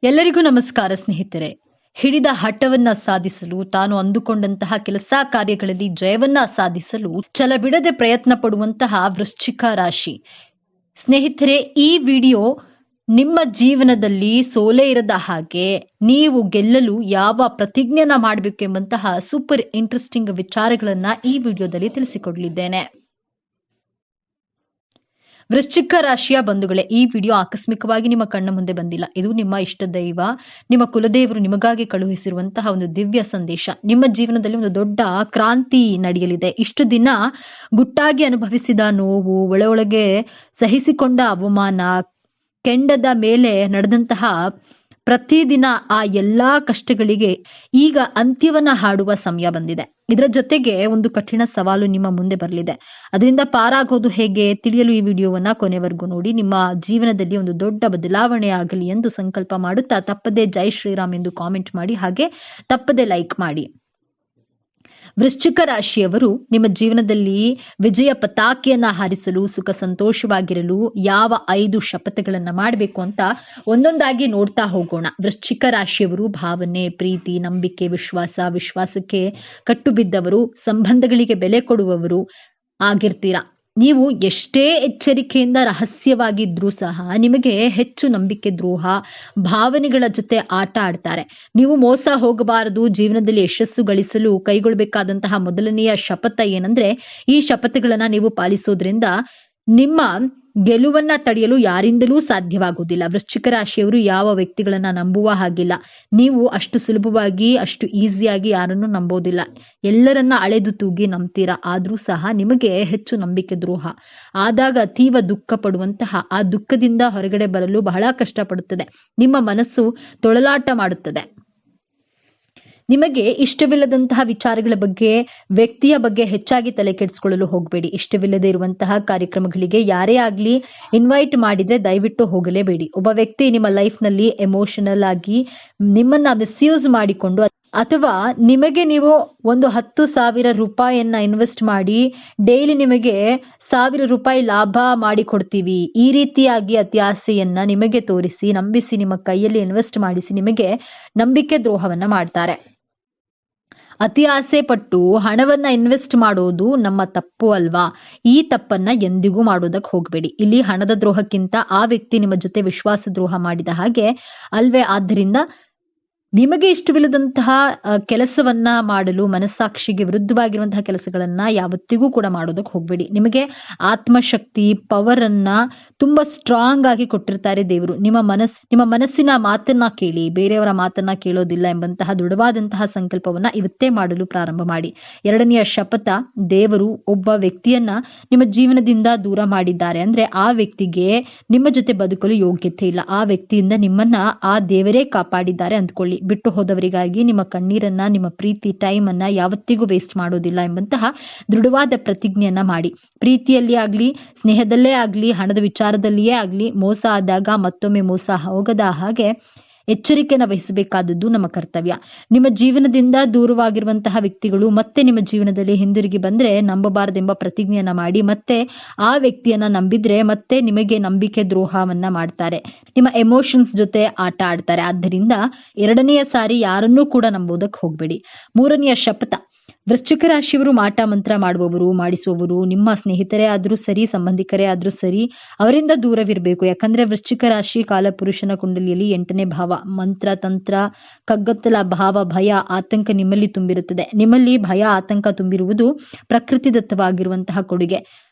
ಎಲ್ಲರಿಗೂ ನಮಸ್ಕಾರ ಸ್ನೇಹಿತರೆ. ಹಿಡಿದ ಹಠವನ್ನ ಸಾಧಿಸಲು, ತಾನು ಅಂದುಕೊಂಡಂತಹ ಕೆಲಸ ಕಾರ್ಯಗಳಲ್ಲಿ ಜಯವನ್ನ ಸಾಧಿಸಲು ಛಲ ಬಿಡದೆ ಪ್ರಯತ್ನ ಪಡುವಂತಹ ವೃಶ್ಚಿಕ ರಾಶಿ ಸ್ನೇಹಿತರೆ, ಈ ವಿಡಿಯೋ ನಿಮ್ಮ ಜೀವನದಲ್ಲಿ ಸೋಲೆ ಇರದ ಹಾಗೆ ನೀವು ಗೆಲ್ಲಲು ಯಾವ ಪ್ರತಿಜ್ಞೆನ ಮಾಡಬೇಕು ಎಂಬಂತಹ ಸೂಪರ್ ಇಂಟ್ರೆಸ್ಟಿಂಗ್ ವಿಚಾರಗಳನ್ನ ಈ ವಿಡಿಯೋದಲ್ಲಿ ತಿಳಿಸಿಕೊಡಲಿದ್ದೇನೆ. ವೃಶ್ಚಿಕ ರಾಶಿಯ ಬಂಧುಗಳೇ, ಈ ವಿಡಿಯೋ ಆಕಸ್ಮಿಕವಾಗಿ ನಿಮ್ಮ ಕಣ್ಣ ಮುಂದೆ ಬಂದಿಲ್ಲ. ಇದು ನಿಮ್ಮ ಇಷ್ಟ ದೈವ, ನಿಮ್ಮ ಕುಲದೇವರು ನಿಮಗಾಗಿ ಕಳುಹಿಸಿರುವಂತಹ ಒಂದು ದಿವ್ಯ ಸಂದೇಶ. ನಿಮ್ಮ ಜೀವನದಲ್ಲಿ ಒಂದು ದೊಡ್ಡ ಕ್ರಾಂತಿ ನಡೆಯಲಿದೆ. ಇಷ್ಟು ದಿನ ಗುಟ್ಟಾಗಿ ಅನುಭವಿಸಿದ ನೋವು, ಒಳಗೆ ಸಹಿಸಿಕೊಂಡ ಅವಮಾನ, ಕೆಂಡದ ಮೇಲೆ ನಡೆದಂತಹ ಪ್ರತಿದಿನ ಆ ಎಲ್ಲಾ ಕಷ್ಟಗಳಿಗೆ ಈಗ ಅಂತ್ಯವನ್ನ ಹಾಡುವ ಸಮಯ ಬಂದಿದೆ. ಇದರ ಜೊತೆಗೆ ಒಂದು ಕಠಿಣ ಸವಾಲು ನಿಮ್ಮ ಮುಂದೆ ಬರಲಿದೆ. ಅದರಿಂದ ಪಾರಾಗೋದು ಹೇಗೆ ತಿಳಿಯಲು ಈ ವಿಡಿಯೋವನ್ನ ಕೊನೆವರೆಗೂ ನೋಡಿ. ನಿಮ್ಮ ಜೀವನದಲ್ಲಿ ಒಂದು ದೊಡ್ಡ ಬದಲಾವಣೆ ಆಗಲಿ ಎಂದು ಸಂಕಲ್ಪ ಮಾಡುತ್ತಾ ತಪ್ಪದೆ ಜೈ ಶ್ರೀರಾಮ್ ಎಂದು ಕಾಮೆಂಟ್ ಮಾಡಿ, ಹಾಗೆ ತಪ್ಪದೆ ಲೈಕ್ ಮಾಡಿ. ವೃಶ್ಚಿಕ ರಾಶಿಯವರು ನಿಮ್ಮ ಜೀವನದಲ್ಲಿ ವಿಜಯ ಪತಾಕೆಯನ್ನ ಹಾರಿಸಲು, ಸುಖ ಸಂತೋಷವಾಗಿರಲು ಯಾವ 5 ಶಪಥಗಳನ್ನ ಮಾಡಬೇಕು ಅಂತ ಒಂದೊಂದಾಗಿ ನೋಡ್ತಾ ಹೋಗೋಣ. ವೃಶ್ಚಿಕ ರಾಶಿಯವರು ಭಾವನೆ, ಪ್ರೀತಿ, ನಂಬಿಕೆ, ವಿಶ್ವಾಸಕ್ಕೆ ಕಟ್ಟು ಬಿದ್ದವರು, ಸಂಬಂಧಗಳಿಗೆ ಬೆಲೆ ಕೊಡುವವರು ಆಗಿರ್ತೀರಾ. ನೀವು ಎಷ್ಟೇ ಎಚ್ಚರಿಕೆಯಿಂದ ರಹಸ್ಯವಾಗಿದ್ರೂ ಸಹ ನಿಮಗೆ ಹೆಚ್ಚು ನಂಬಿಕೆ ದ್ರೋಹ ಭಾವನೆಗಳ ಜೊತೆ ಆಟ ಆಡ್ತಾರೆ. ನೀವು ಮೋಸ ಹೋಗಬಾರದು. ಜೀವನದಲ್ಲಿ ಯಶಸ್ಸು ಗಳಿಸಲು ಕೈಗೊಳ್ಳಬೇಕಾದಂತಹ ಮೊದಲನೆಯ ಶಪಥ ಏನಂದ್ರೆ, ಈ ಶಪಥಗಳನ್ನ ನೀವು ಪಾಲಿಸೋದ್ರಿಂದ ನಿಮ್ಮ ಗೆಲುವನ್ನ ತಡೆಯಲು ಯಾರಿಂದಲೂ ಸಾಧ್ಯವಾಗುವುದಿಲ್ಲ. ವೃಶ್ಚಿಕ ರಾಶಿಯವರು ಯಾವ ವ್ಯಕ್ತಿಗಳನ್ನ ನಂಬುವ ಹಾಗಿಲ್ಲ. ನೀವು ಅಷ್ಟು ಸುಲಭವಾಗಿ, ಅಷ್ಟು ಈಸಿಯಾಗಿ ಯಾರನ್ನು ನಂಬೋದಿಲ್ಲ. ಎಲ್ಲರನ್ನ ಅಳೆದು ತೂಗಿ ನಂಬ್ತೀರಾ. ಆದ್ರೂ ಸಹ ನಿಮಗೆ ಹೆಚ್ಚು ನಂಬಿಕೆ ದ್ರೋಹ ಆದಾಗ ಅತೀವ ದುಃಖ ಪಡುವಂತಹ, ಆ ದುಃಖದಿಂದ ಹೊರಗಡೆ ಬರಲು ಬಹಳ ಕಷ್ಟಪಡುತ್ತದೆ. ನಿಮ್ಮ ಮನಸ್ಸು ತೊಳಲಾಟ ಮಾಡುತ್ತದೆ. ನಿಮಗೆ ಇಷ್ಟವಿಲ್ಲದಂತಹ ವಿಚಾರಗಳ ಬಗ್ಗೆ, ವ್ಯಕ್ತಿಯ ಬಗ್ಗೆ ಹೆಚ್ಚಾಗಿ ತಲೆ ಕೆಡಿಸ್ಕೊಳ್ಳಲು ಹೋಗಬೇಡಿ. ಇಷ್ಟವಿಲ್ಲದೆ ಇರುವಂತಹ ಕಾರ್ಯಕ್ರಮಗಳಿಗೆ ಯಾರೇ ಆಗ್ಲಿ ಇನ್ವೈಟ್ ಮಾಡಿದ್ರೆ ದಯವಿಟ್ಟು ಹೋಗಲೇಬೇಡಿ. ಒಬ್ಬ ವ್ಯಕ್ತಿ ನಿಮ್ಮ ಲೈಫ್ ನಲ್ಲಿ ಎಮೋಷನಲ್ ಆಗಿ ನಿಮ್ಮನ್ನ ಮಿಸ್ಯೂಸ್ ಮಾಡಿಕೊಂಡು, ಅಥವಾ ನಿಮಗೆ ನೀವು ಒಂದು 10,000 ರೂಪಾಯಿಯನ್ನ ಇನ್ವೆಸ್ಟ್ ಮಾಡಿ ಡೈಲಿ ನಿಮಗೆ 1,000 ರೂಪಾಯಿ ಲಾಭ ಮಾಡಿ ಕೊಡ್ತೀವಿ, ಈ ರೀತಿಯಾಗಿ ಅತಿ ಆಸೆಯನ್ನ ನಿಮಗೆ ತೋರಿಸಿ, ನಂಬಿಸಿ, ನಿಮ್ಮ ಕೈಯಲ್ಲಿ ಇನ್ವೆಸ್ಟ್ ಮಾಡಿಸಿ ನಿಮಗೆ ನಂಬಿಕೆ ದ್ರೋಹವನ್ನ ಮಾಡ್ತಾರೆ. ಅತಿ ಆಸೆ ಪಟ್ಟು ಹಣವನ್ನ ಇನ್ವೆಸ್ಟ್ ಮಾಡೋದು ನಮ್ಮ ತಪ್ಪು ಅಲ್ವಾ? ಈ ತಪ್ಪನ್ನ ಎಂದಿಗೂ ಮಾಡೋದಕ್ಕೆ ಹೋಗಬೇಡಿ. ಇಲ್ಲಿ ಹಣದ ದ್ರೋಹಕ್ಕಿಂತ ಆ ವ್ಯಕ್ತಿ ನಿಮ್ಮ ಜೊತೆ ವಿಶ್ವಾಸ ದ್ರೋಹ ಮಾಡಿದ ಹಾಗೆ ಅಲ್ವೇ? ಆದ್ದರಿಂದ ನಿಮಗೆ ಇಷ್ಟವಿಲ್ಲದಂತಹ ಕೆಲಸವನ್ನ ಮಾಡಲು, ಮನಸ್ಸಾಕ್ಷಿಗೆ ವಿರುದ್ಧವಾಗಿರುವಂತಹ ಕೆಲಸಗಳನ್ನ ಯಾವತ್ತಿಗೂ ಕೂಡ ಮಾಡೋದಕ್ಕೆ ಹೋಗ್ಬೇಡಿ. ನಿಮಗೆ ಆತ್ಮಶಕ್ತಿ, ಪವರ್ ಅನ್ನ ತುಂಬಾ ಸ್ಟ್ರಾಂಗ್ ಆಗಿ ಕೊಟ್ಟಿರ್ತಾರೆ ದೇವರು. ನಿಮ್ಮ ಮನಸ್ಸಿನ ಮಾತನ್ನ ಕೇಳಿ, ಬೇರೆಯವರ ಮಾತನ್ನ ಕೇಳೋದಿಲ್ಲ ಎಂಬಂತಹ ದೃಢವಾದಂತಹ ಸಂಕಲ್ಪವನ್ನ ಇವತ್ತೇ ಮಾಡಲು ಪ್ರಾರಂಭ ಮಾಡಿ. ಎರಡನೆಯ ಶಪಥ, ದೇವರು ಒಬ್ಬ ವ್ಯಕ್ತಿಯನ್ನ ನಿಮ್ಮ ಜೀವನದಿಂದ ದೂರ ಮಾಡಿದ್ದಾರೆ ಅಂದ್ರೆ ಆ ವ್ಯಕ್ತಿಗೆ ನಿಮ್ಮ ಜೊತೆ ಬದುಕಲು ಯೋಗ್ಯತೆ ಇಲ್ಲ. ಆ ವ್ಯಕ್ತಿಯಿಂದ ನಿಮ್ಮನ್ನ ಆ ದೇವರೇ ಕಾಪಾಡಿದ್ದಾರೆ ಅಂದ್ಕೊಳ್ಳಿ. ಬಿಟ್ಟು ಹೋದವರಿಗಾಗಿ ನಿಮ್ಮ ಕಣ್ಣೀರನ್ನ, ನಿಮ್ಮ ಪ್ರೀತಿ, ಟೈಮ್ ಅನ್ನ ಯಾವತ್ತಿಗೂ ವೇಸ್ಟ್ ಮಾಡೋದಿಲ್ಲ ಎಂಬಂತಹ ದೃಢವಾದ ಪ್ರತಿಜ್ಞೆಯನ್ನ ಮಾಡಿ. ಪ್ರೀತಿಯಲ್ಲಿ ಆಗ್ಲಿ, ಸ್ನೇಹದಲ್ಲೇ ಆಗ್ಲಿ, ಹಣದ ವಿಚಾರದಲ್ಲಿಯೇ ಆಗ್ಲಿ, ಮೋಸ ಆದಾಗ ಮತ್ತೊಮ್ಮೆ ಮೋಸ ಹೋಗದ ಹಾಗೆ ಎಚ್ಚರಿಕೆನ ವಹಿಸಬೇಕಾದದ್ದು ನಮ್ಮ ಕರ್ತವ್ಯ. ನಿಮ್ಮ ಜೀವನದಿಂದ ದೂರವಾಗಿರುವಂತಹ ವ್ಯಕ್ತಿಗಳು ಮತ್ತೆ ನಿಮ್ಮ ಜೀವನದಲ್ಲಿ ಹಿಂದಿರುಗಿ ಬಂದ್ರೆ ನಂಬಬಾರದೆಂಬ ಪ್ರತಿಜ್ಞೆಯನ್ನ ಮಾಡಿ, ಮತ್ತೆ ಆ ವ್ಯಕ್ತಿಯನ್ನ ನಂಬಿದ್ರೆ ಮತ್ತೆ ನಿಮಗೆ ನಂಬಿಕೆ ದ್ರೋಹವನ್ನ ಮಾಡ್ತಾರೆ. ನಿಮ್ಮ ಎಮೋಷನ್ಸ್ ಜೊತೆ ಆಟ ಆಡ್ತಾರೆ. ಆದ್ದರಿಂದ ಎರಡನೆಯ ಸಾರಿ ಯಾರನ್ನೂ ಕೂಡ ನಂಬೋದಕ್ಕೆ ಹೋಗ್ಬೇಡಿ. ಮೂರನೆಯ ಶಪಥ, ವೃಶ್ಚಿಕ ರಾಶಿಯವರು ಮಾಟ ಮಂತ್ರ ಮಾಡುವವರು, ಮಾಡಿಸುವವರು ನಿಮ್ಮ ಸ್ನೇಹಿತರೇ ಆದ್ರೂ ಸರಿ, ಸಂಬಂಧಿಕರೇ ಆದ್ರೂ ಸರಿ, ಅವರಿಂದ ದೂರವಿರಬೇಕು. ಯಾಕಂದ್ರೆ ವೃಶ್ಚಿಕ ರಾಶಿ ಕಾಲಪುರುಷನ ಕುಂಡಲಿಯಲ್ಲಿ 8ನೇ ಭಾವ. ಮಂತ್ರ, ತಂತ್ರ, ಕಗ್ಗತ್ತಲ ಭಾವ, ಭಯ, ಆತಂಕ ನಿಮ್ಮಲ್ಲಿ ತುಂಬಿರುತ್ತದೆ. ನಿಮ್ಮಲ್ಲಿ ಭಯ, ಆತಂಕ ತುಂಬಿರುವುದು ಪ್ರಕೃತಿದತ್ತವಾಗಿರುವಂತಹ ಕೊಡುಗೆ.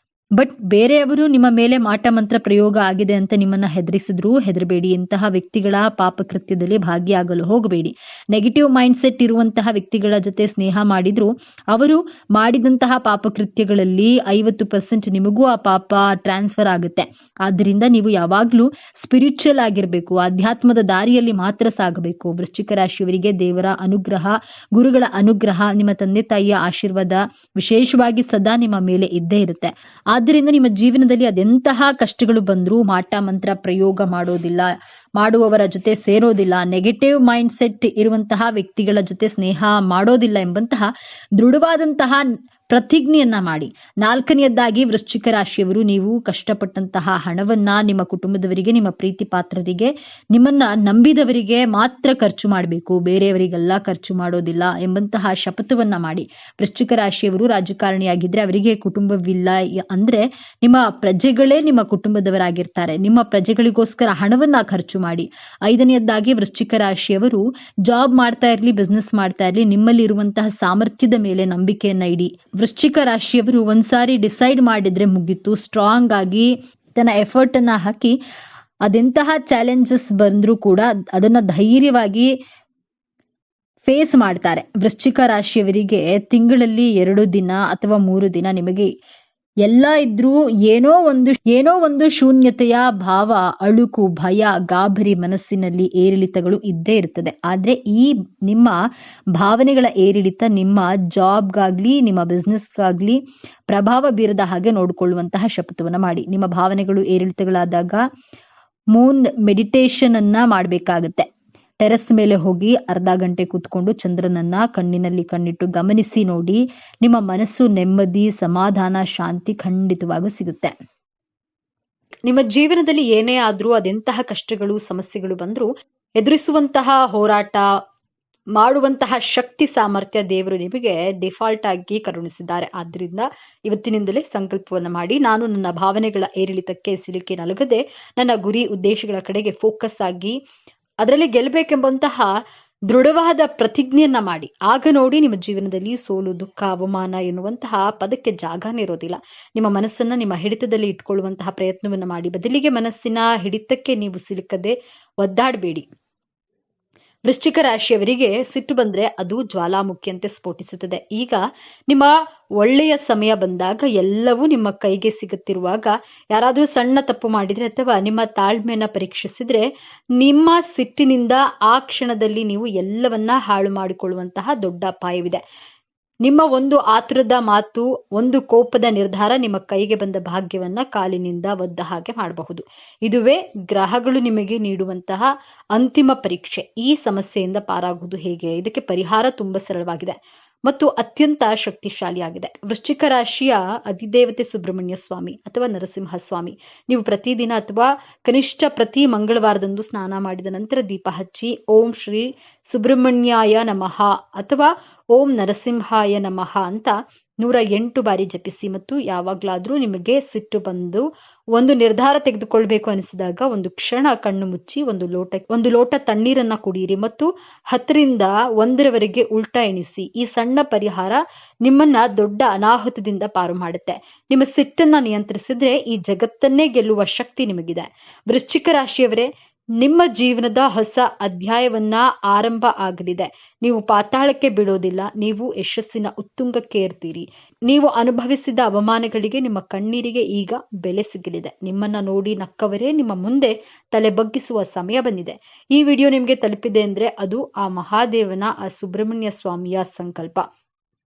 ಬಟ್ ಬೇರೆಯವರು ನಿಮ್ಮ ಮೇಲೆ ಮಾಟ ಮಂತ್ರ ಪ್ರಯೋಗ ಆಗಿದೆ ಅಂತ ನಿಮ್ಮನ್ನ ಹೆದರಿಸಿದ್ರು ಹೆದರಬೇಡಿ. ಇಂತಹ ವ್ಯಕ್ತಿಗಳ ಪಾಪಕೃತ್ಯದಲ್ಲಿ ಭಾಗಿಯಾಗಲು ಹೋಗಬೇಡಿ. ನೆಗೆಟಿವ್ ಮೈಂಡ್ ಸೆಟ್ ಇರುವಂತಹ ವ್ಯಕ್ತಿಗಳ ಜೊತೆ ಸ್ನೇಹ ಮಾಡಿದ್ರು ಅವರು ಮಾಡಿದಂತಹ ಪಾಪಕೃತ್ಯಗಳಲ್ಲಿ 50% ನಿಮಗೂ ಆ ಪಾಪ ಟ್ರಾನ್ಸ್ಫರ್ ಆಗುತ್ತೆ. ಆದ್ದರಿಂದ ನೀವು ಯಾವಾಗ್ಲೂ ಸ್ಪಿರಿಚುವಲ್ ಆಗಿರ್ಬೇಕು, ಅಧ್ಯಾತ್ಮದ ದಾರಿಯಲ್ಲಿ ಮಾತ್ರ ಸಾಗಬೇಕು. ವೃಶ್ಚಿಕ ರಾಶಿಯವರಿಗೆ ದೇವರ ಅನುಗ್ರಹ, ಗುರುಗಳ ಅನುಗ್ರಹ, ನಿಮ್ಮ ತಂದೆ ತಾಯಿಯ ಆಶೀರ್ವಾದ ವಿಶೇಷವಾಗಿ ಸದಾ ನಿಮ್ಮ ಮೇಲೆ ಇದ್ದೇ ಇರುತ್ತೆ. ಆದ್ದರಿಂದ ನಿಮ್ಮ ಜೀವನದಲ್ಲಿ ಅದೆಂತಹ ಕಷ್ಟಗಳು ಬಂದರೂ ಮಾಟ ಮಂತ್ರ ಪ್ರಯೋಗ ಮಾಡೋದಿಲ್ಲ, ಮಾಡುವವರ ಜೊತೆ ಸೇರೋದಿಲ್ಲ, ನೆಗೆಟಿವ್ ಮೈಂಡ್ ಸೆಟ್ ಇರುವಂತಹ ವ್ಯಕ್ತಿಗಳ ಜೊತೆ ಸ್ನೇಹ ಮಾಡೋದಿಲ್ಲ ಎಂಬಂತಹ ದೃಢವಾದಂತಹ ಪ್ರತಿಜ್ಞೆಯನ್ನ ಮಾಡಿ. 4ನೇಯದ್ದಾಗಿ ವೃಶ್ಚಿಕ ರಾಶಿಯವರು, ನೀವು ಕಷ್ಟಪಟ್ಟಂತಹ ಹಣವನ್ನ ನಿಮ್ಮ ಕುಟುಂಬದವರಿಗೆ, ನಿಮ್ಮ ಪ್ರೀತಿ ಪಾತ್ರರಿಗೆ, ನಿಮ್ಮನ್ನ ನಂಬಿದವರಿಗೆ ಮಾತ್ರ ಖರ್ಚು ಮಾಡಬೇಕು, ಬೇರೆಯವರಿಗೆಲ್ಲ ಖರ್ಚು ಮಾಡೋದಿಲ್ಲ ಎಂಬಂತಹ ಶಪಥವನ್ನ ಮಾಡಿ. ವೃಶ್ಚಿಕ ರಾಶಿಯವರು ರಾಜಕಾರಣಿಯಾಗಿದ್ರೆ ಅವರಿಗೆ ಕುಟುಂಬವಿಲ್ಲ ಅಂದ್ರೆ ನಿಮ್ಮ ಪ್ರಜೆಗಳೇ ನಿಮ್ಮ ಕುಟುಂಬದವರಾಗಿರ್ತಾರೆ. ನಿಮ್ಮ ಪ್ರಜೆಗಳಿಗೋಸ್ಕರ ಹಣವನ್ನ ಖರ್ಚು ಮಾಡಿ. 5ನೇಯದ್ದಾಗಿ ವೃಶ್ಚಿಕ ರಾಶಿಯವರು ಜಾಬ್ ಮಾಡ್ತಾ ಇರ್ಲಿ, ಬಿಸ್ನೆಸ್ ಮಾಡ್ತಾ ಇರ್ಲಿ, ನಿಮ್ಮಲ್ಲಿ ಇರುವಂತಹ ಸಾಮರ್ಥ್ಯದ ಮೇಲೆ ನಂಬಿಕೆಯನ್ನ ಇಡಿ. ವೃಶ್ಚಿಕ ರಾಶಿಯವರು ಒಂದ್ಸಾರಿ ಡಿಸೈಡ್ ಮಾಡಿದ್ರೆ ಮುಗೀತು. ಸ್ಟ್ರಾಂಗ್ ಆಗಿ ತನ್ನ ಎಫರ್ಟ್ ಅನ್ನ ಹಾಕಿ ಅದೆಂತಹ ಚಾಲೆಂಜಸ್ ಬಂದ್ರೂ ಕೂಡ ಅದನ್ನ ಧೈರ್ಯವಾಗಿ ಫೇಸ್ ಮಾಡ್ತಾರೆ. ವೃಶ್ಚಿಕ ರಾಶಿಯವರಿಗೆ ತಿಂಗಳಲ್ಲಿ 2 ದಿನ ಅಥವಾ 3 ದಿನ ನಿಮಗೆ ಎಲ್ಲ ಇದ್ರೂ ಏನೋ ಒಂದು ಶೂನ್ಯತೆಯ ಭಾವ, ಅಳುಕು, ಭಯ, ಗಾಬರಿ, ಮನಸ್ಸಿನಲ್ಲಿ ಏರಿಳಿತಗಳು ಇದ್ದೇ ಇರ್ತದೆ. ಆದ್ರೆ ಈ ನಿಮ್ಮ ಭಾವನೆಗಳ ಏರಿಳಿತ ನಿಮ್ಮ ಜಾಬ್ಗಾಗ್ಲಿ, ನಿಮ್ಮ ಬಿಸ್ನೆಸ್ಗಾಗ್ಲಿ ಪ್ರಭಾವ ಬೀರದ ಹಾಗೆ ನೋಡಿಕೊಳ್ಳುವಂತಹ ಶಪಥವನ್ನ ಮಾಡಿ. ನಿಮ್ಮ ಭಾವನೆಗಳು ಏರಿಳಿತಗಳಾದಾಗ ಮೂನ್ ಮೆಡಿಟೇಷನ್ ಅನ್ನ ಮಾಡ್ಬೇಕಾಗತ್ತೆ. ಟೆರೆಸ್ ಮೇಲೆ ಹೋಗಿ ಅರ್ಧ ಗಂಟೆ ಕೂತ್ಕೊಂಡು ಚಂದ್ರನನ್ನ ಕಣ್ಣಿನಲ್ಲಿ ಕಣ್ಣಿಟ್ಟು ಗಮನಿಸಿ ನೋಡಿ. ನಿಮ್ಮ ಮನಸ್ಸು ನೆಮ್ಮದಿ, ಸಮಾಧಾನ, ಶಾಂತಿ ಖಂಡಿತವಾಗೂ ಸಿಗುತ್ತೆ. ನಿಮ್ಮ ಜೀವನದಲ್ಲಿ ಏನೇ ಆದ್ರೂ, ಅದೆಂತಹ ಕಷ್ಟಗಳು, ಸಮಸ್ಯೆಗಳು ಬಂದ್ರೂ ಎದುರಿಸುವಂತಹ ಹೋರಾಟ ಮಾಡುವಂತಹ ಶಕ್ತಿ, ಸಾಮರ್ಥ್ಯ ದೇವರು ನಿಮಗೆ ಡಿಫಾಲ್ಟ್ ಆಗಿ ಕರುಣಿಸಿದ್ದಾರೆ. ಆದ್ರಿಂದ ಇವತ್ತಿನಿಂದಲೇ ಸಂಕಲ್ಪವನ್ನ ಮಾಡಿ, ನಾನು ನನ್ನ ಭಾವನೆಗಳ ಏರಿಳಿತಕ್ಕೆ ಸಿಲುಕಿ ನಲುಗದೆ ನನ್ನ ಗುರಿ ಉದ್ದೇಶಗಳ ಕಡೆಗೆ ಫೋಕಸ್ ಆಗಿ ಅದರಲ್ಲಿ ಗೆಲ್ಲಬೇಕೆಂಬಂತಹ ದೃಢವಾದ ಪ್ರತಿಜ್ಞೆಯನ್ನ ಮಾಡಿ. ಆಗ ನೋಡಿ ನಿಮ್ಮ ಜೀವನದಲ್ಲಿ ಸೋಲು, ದುಃಖ, ಅವಮಾನ ಎನ್ನುವಂತಹ ಪದಕ್ಕೆ ಜಾಗನೇ ಇರೋದಿಲ್ಲ. ನಿಮ್ಮ ಮನಸ್ಸನ್ನ ನಿಮ್ಮ ಹಿಡಿತದಲ್ಲಿ ಇಟ್ಕೊಳ್ಳುವಂತಹ ಪ್ರಯತ್ನವನ್ನ ಮಾಡಿ. ಬದಲಿಗೆ ಮನಸ್ಸಿನ ಹಿಡಿತಕ್ಕೆ ನೀವು ಸಿಲುಕದೆ ಒದ್ದಾಡಬೇಡಿ. ವೃಶ್ಚಿಕ ರಾಶಿಯವರಿಗೆ ಸಿಟ್ಟು ಬಂದ್ರೆ ಅದು ಜ್ವಾಲಾಮುಖಿಯಂತೆ ಸ್ಫೋಟಿಸುತ್ತದೆ. ಈಗ ನಿಮ್ಮ ಒಳ್ಳೆಯ ಸಮಯ ಬಂದಾಗ, ಎಲ್ಲವೂ ನಿಮ್ಮ ಕೈಗೆ ಸಿಗುತ್ತಿರುವಾಗ, ಯಾರಾದ್ರೂ ಸಣ್ಣ ತಪ್ಪು ಮಾಡಿದ್ರೆ ಅಥವಾ ನಿಮ್ಮ ತಾಳ್ಮೆಯನ್ನ ಪರೀಕ್ಷಿಸಿದ್ರೆ ನಿಮ್ಮ ಸಿಟ್ಟಿನಿಂದ ಆ ಕ್ಷಣದಲ್ಲಿ ನೀವು ಎಲ್ಲವನ್ನ ಹಾಳು ಮಾಡಿಕೊಳ್ಳುವಂತಹ ದೊಡ್ಡ ಅಪಾಯವಿದೆ. ನಿಮ್ಮ ಒಂದು ಆತುರದ ಮಾತು, ಒಂದು ಕೋಪದ ನಿರ್ಧಾರ ನಿಮ್ಮ ಕೈಗೆ ಬಂದ ಭಾಗ್ಯವನ್ನ ಕಾಲಿನಿಂದ ಒದ್ದ ಹಾಗೆ ಮಾಡಬಹುದು. ಇದುವೇ ಗ್ರಹಗಳು ನಿಮಗೆ ನೀಡುವಂತಹ ಅಂತಿಮ ಪರೀಕ್ಷೆ. ಈ ಸಮಸ್ಯೆಯಿಂದ ಪಾರಾಗುವುದು ಹೇಗೆ? ಇದಕ್ಕೆ ಪರಿಹಾರ ತುಂಬಾ ಸರಳವಾಗಿದೆ ಮತ್ತು ಅತ್ಯಂತ ಶಕ್ತಿಶಾಲಿಯಾಗಿದೆ. ವೃಶ್ಚಿಕ ರಾಶಿಯ ಅಧಿದೇವತೆ ಸುಬ್ರಹ್ಮಣ್ಯ ಸ್ವಾಮಿ ಅಥವಾ ನರಸಿಂಹ ಸ್ವಾಮಿ. ನೀವು ಪ್ರತಿದಿನ ಅಥವಾ ಕನಿಷ್ಠ ಪ್ರತಿ ಮಂಗಳವಾರದಂದು ಸ್ನಾನ ಮಾಡಿದ ನಂತರ ದೀಪ ಹಚ್ಚಿ ಓಂ ಶ್ರೀ ಸುಬ್ರಹ್ಮಣ್ಯಾಯ ನಮಃ ಅಥವಾ ಓಂ ನರಸಿಂಹಾಯ ನಮಃ ಅಂತ 108 ಬಾರಿ ಜಪಿಸಿ. ಮತ್ತು ಯಾವಾಗ್ಲಾದ್ರೂ ನಿಮಗೆ ಸಿಟ್ಟು ಬಂದು ಒಂದು ನಿರ್ಧಾರ ತೆಗೆದುಕೊಳ್ಬೇಕು ಅನಿಸಿದಾಗ ಒಂದು ಕ್ಷಣ ಕಣ್ಣು ಮುಚ್ಚಿ ಒಂದು ಲೋಟ ತಣ್ಣೀರನ್ನ ಕುಡಿಯಿರಿ ಮತ್ತು 10ರಿಂದ 1ರವರೆಗೆ ಉಲ್ಟಾ ಎಣಿಸಿ. ಈ ಸಣ್ಣ ಪರಿಹಾರ ನಿಮ್ಮನ್ನ ದೊಡ್ಡ ಅನಾಹುತದಿಂದ ಪಾರು ಮಾಡುತ್ತೆ. ನಿಮ್ಮ ಸಿಟ್ಟನ್ನ ನಿಯಂತ್ರಿಸಿದ್ರೆ ಈ ಜಗತ್ತನ್ನೇ ಗೆಲ್ಲುವ ಶಕ್ತಿ ನಿಮಗಿದೆ. ವೃಶ್ಚಿಕ ರಾಶಿಯವರೇ, ನಿಮ್ಮ ಜೀವನದ ಹೊಸ ಅಧ್ಯಾಯವನ್ನ ಆರಂಭ ಆಗಲಿದೆ. ನೀವು ಪಾತಾಳಕ್ಕೆ ಬೀಳೋದಿಲ್ಲ, ನೀವು ಯಶಸ್ಸಿನ ಉತ್ತುಂಗಕ್ಕೆ ಏರ್ತೀರಿ. ನೀವು ಅನುಭವಿಸಿದ ಅವಮಾನಗಳಿಗೆ, ನಿಮ್ಮ ಕಣ್ಣೀರಿಗೆ ಈಗ ಬೆಲೆ ಸಿಗಲಿದೆ. ನಿಮ್ಮನ್ನ ನೋಡಿ ನಕ್ಕವರೇ ನಿಮ್ಮ ಮುಂದೆ ತಲೆ ಬಗ್ಗಿಸುವ ಸಮಯ ಬಂದಿದೆ. ಈ ವಿಡಿಯೋ ನಿಮ್ಗೆ ತಲುಪಿದೆ ಅಂದ್ರೆ ಅದು ಆ ಮಹಾದೇವನ, ಆ ಸುಬ್ರಹ್ಮಣ್ಯ ಸ್ವಾಮಿಯ ಸಂಕಲ್ಪ.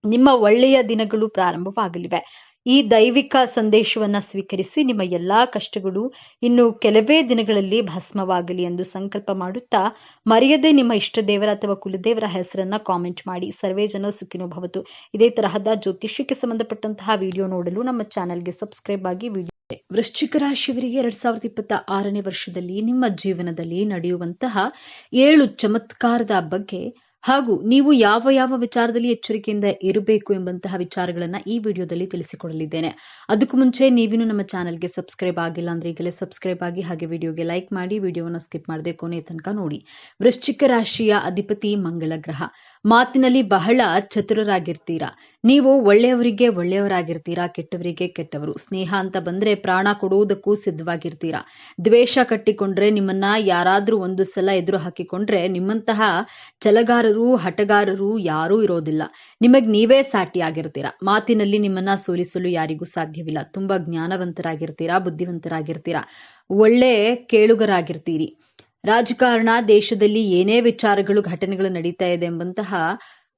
ನಿಮ್ಮ ಒಳ್ಳೆಯ ದಿನಗಳು ಪ್ರಾರಂಭವಾಗಲಿವೆ. ಈ ದೈವಿಕ ಸಂದೇಶವನ್ನ ಸ್ವೀಕರಿಸಿ ನಿಮ್ಮ ಎಲ್ಲಾ ಕಷ್ಟಗಳು ಇನ್ನು ಕೆಲವೇ ದಿನಗಳಲ್ಲಿ ಭಸ್ಮವಾಗಲಿ ಎಂದು ಸಂಕಲ್ಪ ಮಾಡುತ್ತಾ, ಮರೆಯದೆ ನಿಮ್ಮ ಇಷ್ಟ ದೇವರ ಅಥವಾ ಕುಲದೇವರ ಹೆಸರನ್ನ ಕಾಮೆಂಟ್ ಮಾಡಿ. ಸರ್ವೇ ಜನ ಸುಖಿನೋ ಭವತು. ಇದೇ ತರಹದ ಜ್ಯೋತಿಷ್ಯಕ್ಕೆ ಸಂಬಂಧಪಟ್ಟಂತಹ ವಿಡಿಯೋ ನೋಡಲು ನಮ್ಮ ಚಾನೆಲ್ಗೆ ಸಬ್ಸ್ಕ್ರೈಬ್ ಆಗಿ. ವೃಶ್ಚಿಕ ರಾಶಿಯವರಿಗೆ 2026ನೇ ವರ್ಷದಲ್ಲಿ ನಿಮ್ಮ ಜೀವನದಲ್ಲಿ ನಡೆಯುವಂತಹ 7 ಚಮತ್ಕಾರದ ಬಗ್ಗೆ ಹಾಗೂ ನೀವು ಯಾವ ವಿಚಾರದಲ್ಲಿ ಎಚ್ಚರಿಕೆಯಿಂದ ಇರಬೇಕು ಎಂಬಂತಹ ವಿಚಾರಗಳನ್ನ ಈ ವಿಡಿಯೋದಲ್ಲಿ ತಿಳಿಸಿಕೊಡಲಿದ್ದೇನೆ. ಅದಕ್ಕೂ ಮುಂಚೆ ನೀವಿನ್ನು ನಮ್ಮ ಚಾನೆಲ್ಗೆ ಸಬ್ಸ್ಕ್ರೈಬ್ ಆಗಿಲ್ಲ ಅಂದ್ರೆ ಈಗಲೇ ಸಬ್ಸ್ಕ್ರೈಬ್ ಆಗಿ, ಹಾಗೆ ವಿಡಿಯೋಗೆ ಲೈಕ್ ಮಾಡಿ, ವಿಡಿಯೋವನ್ನ ಸ್ಕಿಪ್ ಮಾಡದೆ ಕೊನೆ ತನಕ ನೋಡಿ. ವೃಶ್ಚಿಕ ರಾಶಿಯ ಅಧಿಪತಿ ಮಂಗಳ ಗ್ರಹ. ಮಾತಿನಲ್ಲಿ ಬಹಳ ಚತುರರಾಗಿರ್ತೀರಾ. ನೀವು ಒಳ್ಳೆಯವರಿಗೆ ಒಳ್ಳೆಯವರಾಗಿರ್ತೀರಾ, ಕೆಟ್ಟವರಿಗೆ ಕೆಟ್ಟವರು. ಸ್ನೇಹ ಅಂತ ಬಂದ್ರೆ ಪ್ರಾಣ ಕೊಡುವುದಕ್ಕೂ ಸಿದ್ಧವಾಗಿರ್ತೀರಾ. ದ್ವೇಷ ಕಟ್ಟಿಕೊಂಡ್ರೆ, ನಿಮ್ಮನ್ನ ಯಾರಾದ್ರೂ ಒಂದು ಸಲ ಎದುರು ಹಾಕಿಕೊಂಡ್ರೆ ನಿಮ್ಮಂತಹ ಛಲಗಾರರು, ಹಠಗಾರರು ಯಾರೂ ಇರೋದಿಲ್ಲ. ನಿಮಗ್ ನೀವೇ ಸಾಟಿಯಾಗಿರ್ತೀರಾ. ಮಾತಿನಲ್ಲಿ ನಿಮ್ಮನ್ನ ಸೋಲಿಸಲು ಯಾರಿಗೂ ಸಾಧ್ಯವಿಲ್ಲ. ತುಂಬಾ ಜ್ಞಾನವಂತರಾಗಿರ್ತೀರಾ, ಬುದ್ಧಿವಂತರಾಗಿರ್ತೀರಾ, ಒಳ್ಳೆ ಕೇಳುಗರಾಗಿರ್ತೀರಿ. ರಾಜಕಾರಣ, ದೇಶದಲ್ಲಿ ಏನೇ ವಿಚಾರಗಳು, ಘಟನೆಗಳು ನಡೀತಾ ಇದೆ ಎಂಬಂತಹ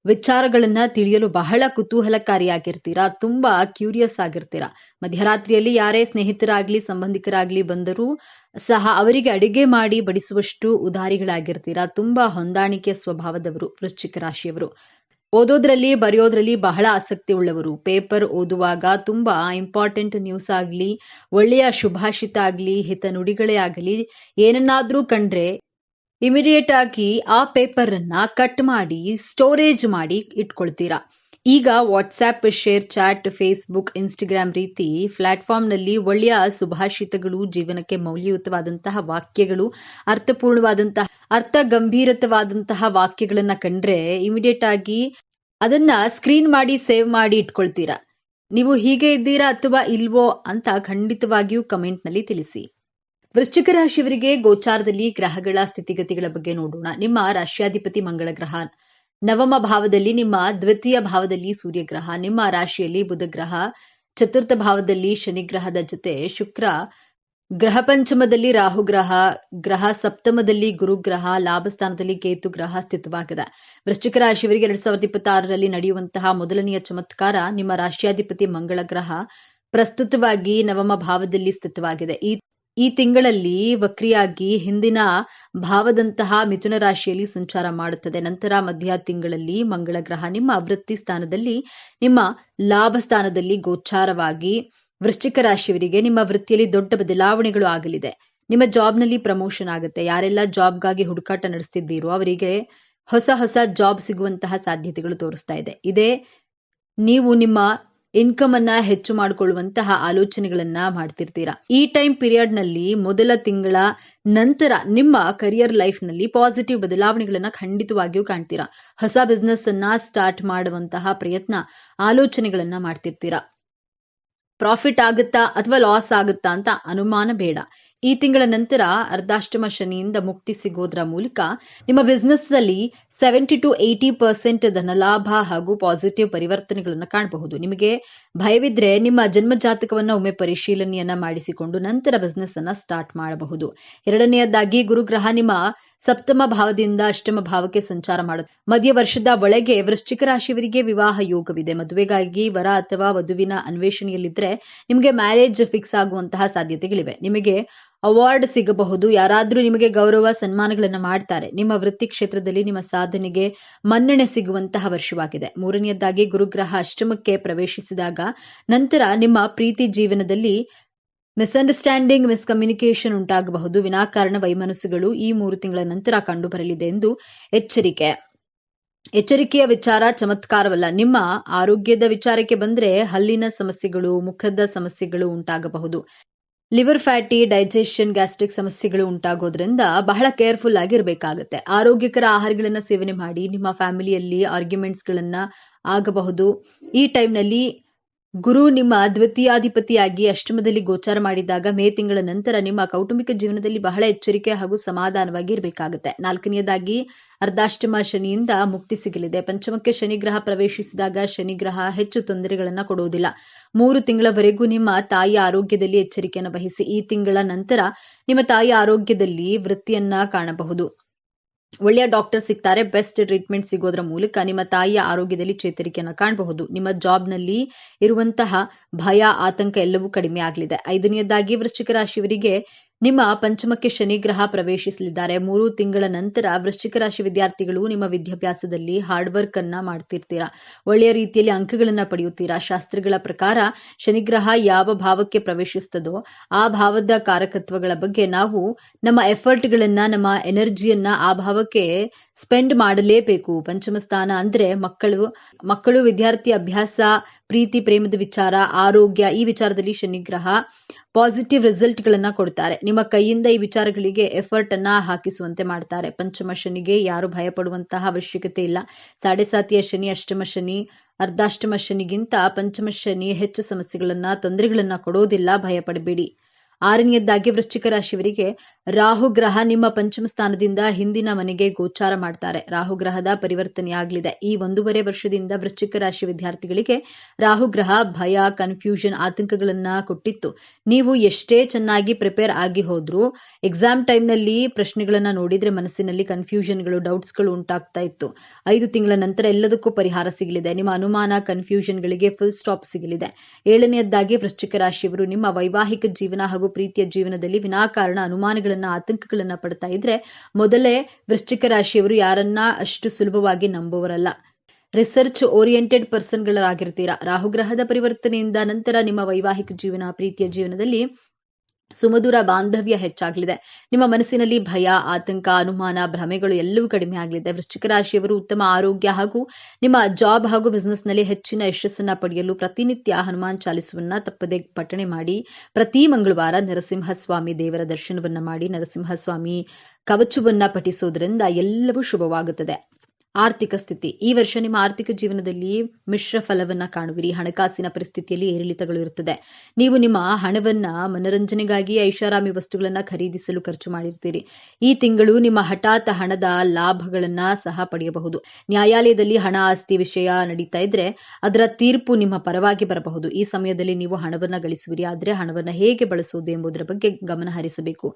ವಿಚಾರಗಳನ್ನ ತಿಳಿಯಲು ಬಹಳ ಕುತೂಹಲಕಾರಿಯಾಗಿರ್ತೀರಾ. ತುಂಬಾ ಕ್ಯೂರಿಯಸ್ ಆಗಿರ್ತೀರಾ. ಮಧ್ಯರಾತ್ರಿಯಲ್ಲಿ ಯಾರೇ ಸ್ನೇಹಿತರಾಗ್ಲಿ, ಸಂಬಂಧಿಕರಾಗ್ಲಿ ಬಂದರೂ ಸಹ ಅವರಿಗೆ ಅಡಿಗೆ ಮಾಡಿ ಬಡಿಸುವಷ್ಟು ಉದಾರಿಗಳಾಗಿರ್ತೀರಾ. ತುಂಬಾ ಹೊಂದಾಣಿಕೆ ಸ್ವಭಾವದವರು ವೃಶ್ಚಿಕ ರಾಶಿಯವರು. ಓದೋದ್ರಲ್ಲಿ ಬರೆಯೋದ್ರಲ್ಲಿ ಬಹಳ ಆಸಕ್ತಿ ಉಳ್ಳವರು. ಪೇಪರ್ ಓದುವಾಗ ತುಂಬಾ ಇಂಪಾರ್ಟೆಂಟ್ ನ್ಯೂಸ್ ಆಗ್ಲಿ, ಒಳ್ಳೆಯ ಶುಭಾಷಿತ ಆಗ್ಲಿ, ಹಿತ ನುಡಿಗಳೇ ಆಗಲಿ ಏನನ್ನಾದ್ರೂ ಕಂಡ್ರೆ ಇಮಿಡಿಯೇಟ್ ಆಗಿ ಆ ಪೇಪರ್ ಅನ್ನ ಕಟ್ ಮಾಡಿ ಸ್ಟೋರೇಜ್ ಮಾಡಿ ಇಟ್ಕೊಳ್ತೀರಾ. ಈಗ WhatsApp, ShareChat, Facebook, Instagram ರೀತಿ ಪ್ಲಾಟ್ಫಾರ್ಮ್ನಲ್ಲಿ ಒಳ್ಳೆಯ ಸುಭಾಷಿತಗಳು, ಜೀವನಕ್ಕೆ ಮೌಲ್ಯಯುತವಾದಂತಹ ವಾಕ್ಯಗಳು, ಅರ್ಥ ಗಂಭೀರತವಾದಂತಹ ವಾಕ್ಯಗಳನ್ನ ಕಂಡ್ರೆ ಇಮಿಡಿಯೇಟ್ ಆಗಿ ಅದನ್ನ ಸ್ಕ್ರೀನ್ ಮಾಡಿ ಸೇವ್ ಮಾಡಿ ಇಟ್ಕೊಳ್ತೀರಾ. ನೀವು ಹೀಗೆ ಇದ್ದೀರಾ ಅಥವಾ ಇಲ್ವೋ ಅಂತ ಖಂಡಿತವಾಗಿಯೂ ಕಮೆಂಟ್ ನಲ್ಲಿ ತಿಳಿಸಿ. ವೃಶ್ಚಿಕ ರಾಶಿಯವರಿಗೆ ಗೋಚಾರದಲ್ಲಿ ಗ್ರಹಗಳ ಸ್ಥಿತಿಗತಿಗಳ ಬಗ್ಗೆ ನೋಡೋಣ. ನಿಮ್ಮ ರಾಶ್ಯಾಧಿಪತಿ ಮಂಗಳ ಗ್ರಹ ನವಮ ಭಾವದಲ್ಲಿ, ನಿಮ್ಮ ದ್ವಿತೀಯ ಭಾವದಲ್ಲಿ ಸೂರ್ಯ ಗ್ರಹ, ನಿಮ್ಮ ರಾಶಿಯಲ್ಲಿ ಬುಧ ಗ್ರಹ, ಚತುರ್ಥ ಭಾವದಲ್ಲಿ ಶನಿ ಗ್ರಹದ ಜೊತೆ ಶುಕ್ರ ಗ್ರಹ, ಪಂಚಮದಲ್ಲಿ ರಾಹು ಗ್ರಹ ಸಪ್ತಮದಲ್ಲಿ ಗುರು ಗ್ರಹ, ಲಾಭಸ್ಥಾನದಲ್ಲಿ ಕೇತು ಗ್ರಹ ಸ್ಥಿತವಾಗಿದೆ. ವೃಶ್ಚಿಕ ರಾಶಿಯವರಿಗೆ 2026ರಲ್ಲಿ ನಡೆಯುವಂತಹ ಮೊದಲನೆಯ ಚಮತ್ಕಾರ, ನಿಮ್ಮ ರಾಶ್ಯಾಧಿಪತಿ ಮಂಗಳ ಗ್ರಹ ಪ್ರಸ್ತುತವಾಗಿ ನವಮ ಭಾವದಲ್ಲಿ ಸ್ಥಿತವಾಗಿದೆ. ಈ ತಿಂಗಳಲ್ಲಿ ವಕ್ರಿಯಾಗಿ ಹಿಂದಿನ ಭಾವದಂತಹ ಮಿಥುನ ರಾಶಿಯಲ್ಲಿ ಸಂಚಾರ ಮಾಡುತ್ತದೆ. ನಂತರ ಮಧ್ಯ ತಿಂಗಳಲ್ಲಿ ಮಂಗಳ ಗ್ರಹ ನಿಮ್ಮ ವೃತ್ತಿ ಸ್ಥಾನದಲ್ಲಿ, ನಿಮ್ಮ ಲಾಭ ಸ್ಥಾನದಲ್ಲಿ ಗೋಚಾರವಾಗಿ ವೃಶ್ಚಿಕ ರಾಶಿಯವರಿಗೆ ನಿಮ್ಮ ವೃತ್ತಿಯಲ್ಲಿ ದೊಡ್ಡ ಬದಲಾವಣೆಗಳು ಆಗಲಿದೆ. ನಿಮ್ಮ ಜಾಬ್ನಲ್ಲಿ ಪ್ರಮೋಷನ್ ಆಗುತ್ತೆ. ಯಾರೆಲ್ಲ ಜಾಬ್ಗಾಗಿ ಹುಡುಕಾಟ ನಡೆಸ್ತಿದ್ದೀರೋ ಅವರಿಗೆ ಹೊಸ ಜಾಬ್ ಸಿಗುವಂತಹ ಸಾಧ್ಯತೆಗಳು ತೋರಿಸ್ತಾ ಇದೆ. ಇದೇ ನೀವು ನಿಮ್ಮ ಇನ್ಕಮ್ ಅನ್ನ ಹೆಚ್ಚು ಮಾಡಿಕೊಳ್ಳುವಂತಹ ಆಲೋಚನೆಗಳನ್ನ ಮಾಡ್ತಿರ್ತೀರಾ. ಈ ಟೈಮ್ ಪೀರಿಯಡ್ ನಲ್ಲಿ ಮೊದಲ ತಿಂಗಳ ನಂತರ ನಿಮ್ಮ ಕರಿಯರ್ ಲೈಫ್ ನಲ್ಲಿ ಪಾಸಿಟಿವ್ ಬದಲಾವಣೆಗಳನ್ನ ಖಂಡಿತವಾಗಿಯೂ ಕಾಣ್ತೀರಾ. ಹೊಸ ಬಿಸ್ನೆಸ್ ಅನ್ನ ಸ್ಟಾರ್ಟ್ ಮಾಡುವಂತಹ ಪ್ರಯತ್ನ, ಆಲೋಚನೆಗಳನ್ನ ಮಾಡ್ತಿರ್ತೀರಾ. ಪ್ರಾಫಿಟ್ ಆಗುತ್ತಾ ಅಥವಾ ಲಾಸ್ ಆಗುತ್ತಾ ಅಂತ ಅನುಮಾನ ಬೇಡ. ಈ ತಿಂಗಳ ನಂತರ ಅರ್ಧಾಷ್ಟಮ ಶನಿಯಿಂದ ಮುಕ್ತಿ ಸಿಗೋದ್ರ ಮೂಲಕ ನಿಮ್ಮ ಬಿಸ್ನೆಸ್ ನಲ್ಲಿ 70 to 80% ಧನಲಾಭ ಹಾಗೂ ಪಾಸಿಟಿವ್ ಪರಿವರ್ತನೆಗಳನ್ನು ಕಾಣಬಹುದು. ನಿಮಗೆ ಭಯವಿದ್ರೆ ನಿಮ್ಮ ಜನ್ಮ ಜಾತಕವನ್ನ ಒಮ್ಮೆ ಪರಿಶೀಲನೆಯನ್ನ ಮಾಡಿಸಿಕೊಂಡು ನಂತರ ಬಿಸ್ನೆಸ್ ಅನ್ನ ಸ್ಟಾರ್ಟ್ ಮಾಡಬಹುದು. ಎರಡನೆಯದಾಗಿ ಗುರುಗ್ರಹ ನಿಮ್ಮ ಸಪ್ತಮ ಭಾವದಿಂದ ಅಷ್ಟಮ ಭಾವಕ್ಕೆ ಸಂಚಾರ ಮಾಡುತ್ತೆ. ಮಧ್ಯ ವರ್ಷದ ಒಳಗೆ ವೃಶ್ಚಿಕ ರಾಶಿಯವರಿಗೆ ವಿವಾಹ ಯೋಗವಿದೆ. ಮದುವೆಗಾಗಿ ವರ ಅಥವಾ ವಧುವಿನ ಅನ್ವೇಷಣೆಯಲ್ಲಿದ್ರೆ ನಿಮಗೆ ಮ್ಯಾರೇಜ್ ಫಿಕ್ಸ್ ಆಗುವಂತಹ ಸಾಧ್ಯತೆಗಳಿವೆ. ನಿಮಗೆ ಅವಾರ್ಡ್ ಸಿಗಬಹುದು. ಯಾರಾದ್ರೂ ನಿಮಗೆ ಗೌರವ ಸನ್ಮಾನಗಳನ್ನ ಮಾಡ್ತಾರೆ. ನಿಮ್ಮ ವೃತ್ತಿ ಕ್ಷೇತ್ರದಲ್ಲಿ ನಿಮ್ಮ ಸಾಧನೆಗೆ ಮನ್ನಣೆ ಸಿಗುವಂತಹ ವರ್ಷವಾಗಿದೆ. ಮೂರನೆಯದಾಗಿ ಗುರುಗ್ರಹ ಅಷ್ಟಮಕ್ಕೆ ಪ್ರವೇಶಿಸಿದಾಗ ನಂತರ ನಿಮ್ಮ ಪ್ರೀತಿ ಜೀವನದಲ್ಲಿ ಮಿಸ್ಅಂಡರ್ಸ್ಟ್ಯಾಂಡಿಂಗ್, ಮಿಸ್ಕಮ್ಯುನಿಕೇಶನ್ ಉಂಟಾಗಬಹುದು. ವಿನಾಕಾರಣ ವೈಮನಸ್ಸುಗಳು ಈ 3 ತಿಂಗಳ ನಂತರ ಕಂಡು ಬರಲಿದೆ ಎಂದು ಎಚ್ಚರಿಕೆಯ ವಿಚಾರ ಚಮತ್ಕಾರವಲ್ಲ. ನಿಮ್ಮ ಆರೋಗ್ಯದ ವಿಚಾರಕ್ಕೆ ಬಂದ್ರೆ ಹಲ್ಲಿನ ಸಮಸ್ಯೆಗಳು, ಮುಖದ ಸಮಸ್ಯೆಗಳು ಉಂಟಾಗಬಹುದು. ಲಿವರ್ ಫ್ಯಾಟಿ, ಡೈಜೆಷನ್, ಗ್ಯಾಸ್ಟ್ರಿಕ್ ಸಮಸ್ಯೆಗಳು ಉಂಟಾಗೋದ್ರಿಂದ ಬಹಳ ಕೇರ್ಫುಲ್ ಆಗಿರಬೇಕಾಗುತ್ತೆ. ಆರೋಗ್ಯಕರ ಆಹಾರಗಳನ್ನ ಸೇವನೆ ಮಾಡಿ. ನಿಮ್ಮ ಫ್ಯಾಮಿಲಿಯಲ್ಲಿ ಆರ್ಗ್ಯುಮೆಂಟ್ಸ್ ಗಳನ್ನ ಆಗಬಹುದು. ಈ ಟೈಮ್ನಲ್ಲಿ ಗುರು ನಿಮ್ಮ ದ್ವಿತೀಯಾಧಿಪತಿಯಾಗಿ ಅಷ್ಟಮದಲ್ಲಿ ಗೋಚಾರ ಮಾಡಿದಾಗ ಮೇ ತಿಂಗಳ ನಂತರ ನಿಮ್ಮ ಕೌಟುಂಬಿಕ ಜೀವನದಲ್ಲಿ ಬಹಳ ಎಚ್ಚರಿಕೆ ಹಾಗೂ ಸಮಾಧಾನವಾಗಿ ಇರಬೇಕಾಗುತ್ತೆ. ನಾಲ್ಕನೆಯದಾಗಿ ಅರ್ಧಾಷ್ಟಮ ಶನಿಯಿಂದ ಮುಕ್ತಿ ಸಿಗಲಿದೆ. ಪಂಚಮಕ್ಕೆ ಶನಿಗ್ರಹ ಪ್ರವೇಶಿಸಿದಾಗ ಶನಿಗ್ರಹ ಹೆಚ್ಚು ತೊಂದರೆಗಳನ್ನ ಕೊಡುವುದಿಲ್ಲ. 3 ತಿಂಗಳವರೆಗೂ ನಿಮ್ಮ ತಾಯಿಯ ಆರೋಗ್ಯದಲ್ಲಿ ಎಚ್ಚರಿಕೆಯನ್ನು ವಹಿಸಿ. ಈ ತಿಂಗಳ ನಂತರ ನಿಮ್ಮ ತಾಯಿಯ ಆರೋಗ್ಯದಲ್ಲಿ ವೃತ್ತಿಯನ್ನ ಕಾಣಬಹುದು. ಒಳ್ಳೆಯ ಡಾಕ್ಟರ್ ಸಿಗ್ತಾರೆ. ಬೆಸ್ಟ್ ಟ್ರೀಟ್ಮೆಂಟ್ ಸಿಗೋದ್ರ ಮೂಲಕ ನಿಮ್ಮ ತಾಯಿಯ ಆರೋಗ್ಯದಲ್ಲಿ ಚೇತರಿಕೆಯನ್ನು ಕಾಣಬಹುದು. ನಿಮ್ಮ ಜಾಬ್ನಲ್ಲಿ ಇರುವಂತಹ ಭಯ, ಆತಂಕ ಎಲ್ಲವೂ ಕಡಿಮೆ ಆಗಲಿದೆ. ಐದನೆಯದಾಗಿ ವೃಶ್ಚಿಕ ರಾಶಿಯವರಿಗೆ ನಿಮ್ಮ ಪಂಚಮಕ್ಕೆ ಶನಿಗ್ರಹ ಪ್ರವೇಶಿಸಲಿದ್ದಾರೆ. 3 ತಿಂಗಳ ನಂತರ ವೃಶ್ಚಿಕ ರಾಶಿ ವಿದ್ಯಾರ್ಥಿಗಳು ನಿಮ್ಮ ವಿದ್ಯಾಭ್ಯಾಸದಲ್ಲಿ ಹಾರ್ಡ್ ವರ್ಕ್ ಅನ್ನ ಮಾಡ್ತಿರ್ತೀರಾ. ಒಳ್ಳೆಯ ರೀತಿಯಲ್ಲಿ ಅಂಕಗಳನ್ನ ಪಡೆಯುತ್ತೀರಾ. ಶಾಸ್ತ್ರಗಳ ಪ್ರಕಾರ ಶನಿಗ್ರಹ ಯಾವ ಭಾವಕ್ಕೆ ಪ್ರವೇಶಿಸ್ತದೋ ಆ ಭಾವದ ಕಾರಕತ್ವಗಳ ಬಗ್ಗೆ ನಾವು ನಮ್ಮ ಎಫರ್ಟ್ಗಳನ್ನ, ನಮ್ಮ ಎನರ್ಜಿಯನ್ನ ಆ ಭಾವಕ್ಕೆ ಸ್ಪೆಂಡ್ ಮಾಡಲೇಬೇಕು. ಪಂಚಮ ಸ್ಥಾನ ಅಂದ್ರೆ ಮಕ್ಕಳು, ವಿದ್ಯಾರ್ಥಿ ಅಭ್ಯಾಸ, ಪ್ರೀತಿ ಪ್ರೇಮದ ವಿಚಾರ, ಆರೋಗ್ಯ, ಈ ವಿಚಾರದಲ್ಲಿ ಶನಿಗ್ರಹ ಪಾಸಿಟಿವ್ ರಿಸಲ್ಟ್ ಗಳನ್ನ ಕೊಡ್ತಾರೆ. ನಿಮ್ಮ ಕೈಯಿಂದ ಈ ವಿಚಾರಗಳಿಗೆ ಎಫರ್ಟ್ ಅನ್ನ ಹಾಕಿಸುವಂತೆ ಮಾಡ್ತಾರೆ. ಪಂಚಮ ಶನಿಗೆ ಯಾರು ಭಯ ಪಡುವಂತಹ ಅವಶ್ಯಕತೆ ಇಲ್ಲ. 7.5 ಶನಿ, ಅಷ್ಟಮ ಶನಿ, ಅರ್ಧಾಷ್ಟಮ ಶನಿಗಿಂತ ಪಂಚಮ ಶನಿ ಹೆಚ್ಚು ಸಮಸ್ಯೆಗಳನ್ನ, ತೊಂದರೆಗಳನ್ನ ಕೊಡೋದಿಲ್ಲ. ಭಯ ಪಡಬೇಡಿ. ಆರನೆಯದಾಗಿ ವೃಶ್ಚಿಕ ರಾಶಿಯವರಿಗೆ ರಾಹು ಗ್ರಹ ನಿಮ್ಮ ಪಂಚಮ ಸ್ಥಾನದಿಂದ ಹಿಂದಿನ ಮನೆಗೆ ಗೋಚಾರ ಮಾಡ್ತಾರೆ. ರಾಹು ಗ್ರಹದ ಪರಿವರ್ತನೆಯಾಗಲಿದೆ. ಈ 1.5 ವರ್ಷದಿಂದ ವೃಶ್ಚಿಕ ರಾಶಿ ವಿದ್ಯಾರ್ಥಿಗಳಿಗೆ ರಾಹು ಗ್ರಹ ಭಯ, ಕನ್ಫ್ಯೂಷನ್, ಆತಂಕಗಳನ್ನ ಕೊಟ್ಟಿತ್ತು. ನೀವು ಎಷ್ಟೇ ಚೆನ್ನಾಗಿ ಪ್ರಿಪೇರ್ ಆಗಿ ಹೋದ್ರು ಎಕ್ಸಾಮ್ ಟೈಮ್ನಲ್ಲಿ ಪ್ರಶ್ನೆಗಳನ್ನ ನೋಡಿದ್ರೆ ಮನಸ್ಸಿನಲ್ಲಿ ಕನ್ಫ್ಯೂಷನ್ಗಳು, ಡೌಟ್ಸ್ಗಳು ಉಂಟಾಗ್ತಾ ಇತ್ತು. 5 ತಿಂಗಳ ನಂತರ ಎಲ್ಲದಕ್ಕೂ ಪರಿಹಾರ ಸಿಗಲಿದೆ. ನಿಮ್ಮ ಅನುಮಾನ, ಕನ್ಫ್ಯೂಷನ್ಗಳಿಗೆ ಫುಲ್ ಸ್ಟಾಪ್ ಸಿಗಲಿದೆ. 7ನೆಯದಾಗಿ ವೃಶ್ಚಿಕ ರಾಶಿಯವರು ನಿಮ್ಮ ವೈವಾಹಿಕ ಜೀವನ ಹಾಗೂ ಪ್ರೀತಿಯ ಜೀವನದಲ್ಲಿ ವಿನಾಕಾರಣ ಅನುಮಾನಗಳನ್ನ, ಆತಂಕಗಳನ್ನ ಪಡ್ತಾ ಇದ್ರೆ ಮೊದಲೇ ವೃಶ್ಚಿಕ ರಾಶಿಯವರು ಯಾರನ್ನ ಅಷ್ಟು ಸುಲಭವಾಗಿ ನಂಬುವರಲ್ಲ. Research oriented ಪರ್ಸನ್ಗಳಾಗಿರ್ತೀರಾ. ರಾಹುಗ್ರಹದ ಪರಿವರ್ತನೆಯಿಂದ ನಂತರ ನಿಮ್ಮ ವೈವಾಹಿಕ ಜೀವನ, ಪ್ರೀತಿಯ ಜೀವನದಲ್ಲಿ ಸುಮಧುರ ಬಾಂಧವ್ಯ ಹೆಚ್ಚಾಗಲಿದೆ. ನಿಮ್ಮ ಮನಸ್ಸಿನಲ್ಲಿ ಭಯ, ಆತಂಕ, ಅನುಮಾನ, ಭ್ರಮೆಗಳು ಎಲ್ಲವೂ ಕಡಿಮೆ ಆಗಲಿದೆ. ವೃಶ್ಚಿಕ ರಾಶಿಯವರು ಉತ್ತಮ ಆರೋಗ್ಯ ಹಾಗೂ ನಿಮ್ಮ ಜಾಬ್ ಹಾಗೂ ಬಿಸ್ನೆಸ್ನಲ್ಲಿ ಹೆಚ್ಚಿನ ಯಶಸ್ಸನ್ನ ಪಡೆಯಲು ಪ್ರತಿನಿತ್ಯ ಹನುಮಾನ್ ಚಾಲಿಸವನ್ನ ತಪ್ಪದೆ ಪಠಣೆ ಮಾಡಿ. ಪ್ರತಿ ಮಂಗಳವಾರ ನರಸಿಂಹಸ್ವಾಮಿ ದೇವರ ದರ್ಶನವನ್ನ ಮಾಡಿ, ನರಸಿಂಹಸ್ವಾಮಿ ಕವಚವನ್ನ ಪಠಿಸೋದ್ರಿಂದ ಎಲ್ಲವೂ ಶುಭವಾಗುತ್ತದೆ. ಆರ್ಥಿಕ ಸ್ಥಿತಿ. ಈ ವರ್ಷ ನಿಮ್ಮ ಆರ್ಥಿಕ ಜೀವನದಲ್ಲಿ ಮಿಶ್ರ ಫಲವನ್ನ ಕಾಣುವಿರಿ. ಹಣಕಾಸಿನ ಪರಿಸ್ಥಿತಿಯಲ್ಲಿ ಏರಿಳಿತಗಳು ಇರುತ್ತದೆ. ನೀವು ನಿಮ್ಮ ಹಣವನ್ನ ಮನರಂಜನೆಗಾಗಿ ಐಷಾರಾಮಿ ವಸ್ತುಗಳನ್ನ ಖರೀದಿಸಲು ಖರ್ಚು ಮಾಡಿರ್ತೀರಿ. ಈ ತಿಂಗಳು ನಿಮ್ಮ ಹಠಾತ್ ಹಣದ ಲಾಭಗಳನ್ನ ಸಹ ಪಡೆಯಬಹುದು. ನ್ಯಾಯಾಲಯದಲ್ಲಿ ಹಣ ಆಸ್ತಿ ವಿಷಯ ನಡೀತಾ ಇದ್ರೆ ಅದರ ತೀರ್ಪು ನಿಮ್ಮ ಪರವಾಗಿ ಬರಬಹುದು. ಈ ಸಮಯದಲ್ಲಿ ನೀವು ಹಣವನ್ನ ಗಳಿಸುವಿರಿ. ಆದ್ರೆ ಹಣವನ್ನ ಹೇಗೆ ಬಳಸುವುದು ಎಂಬುದರ ಬಗ್ಗೆ ಗಮನ ಹರಿಸಬೇಕು.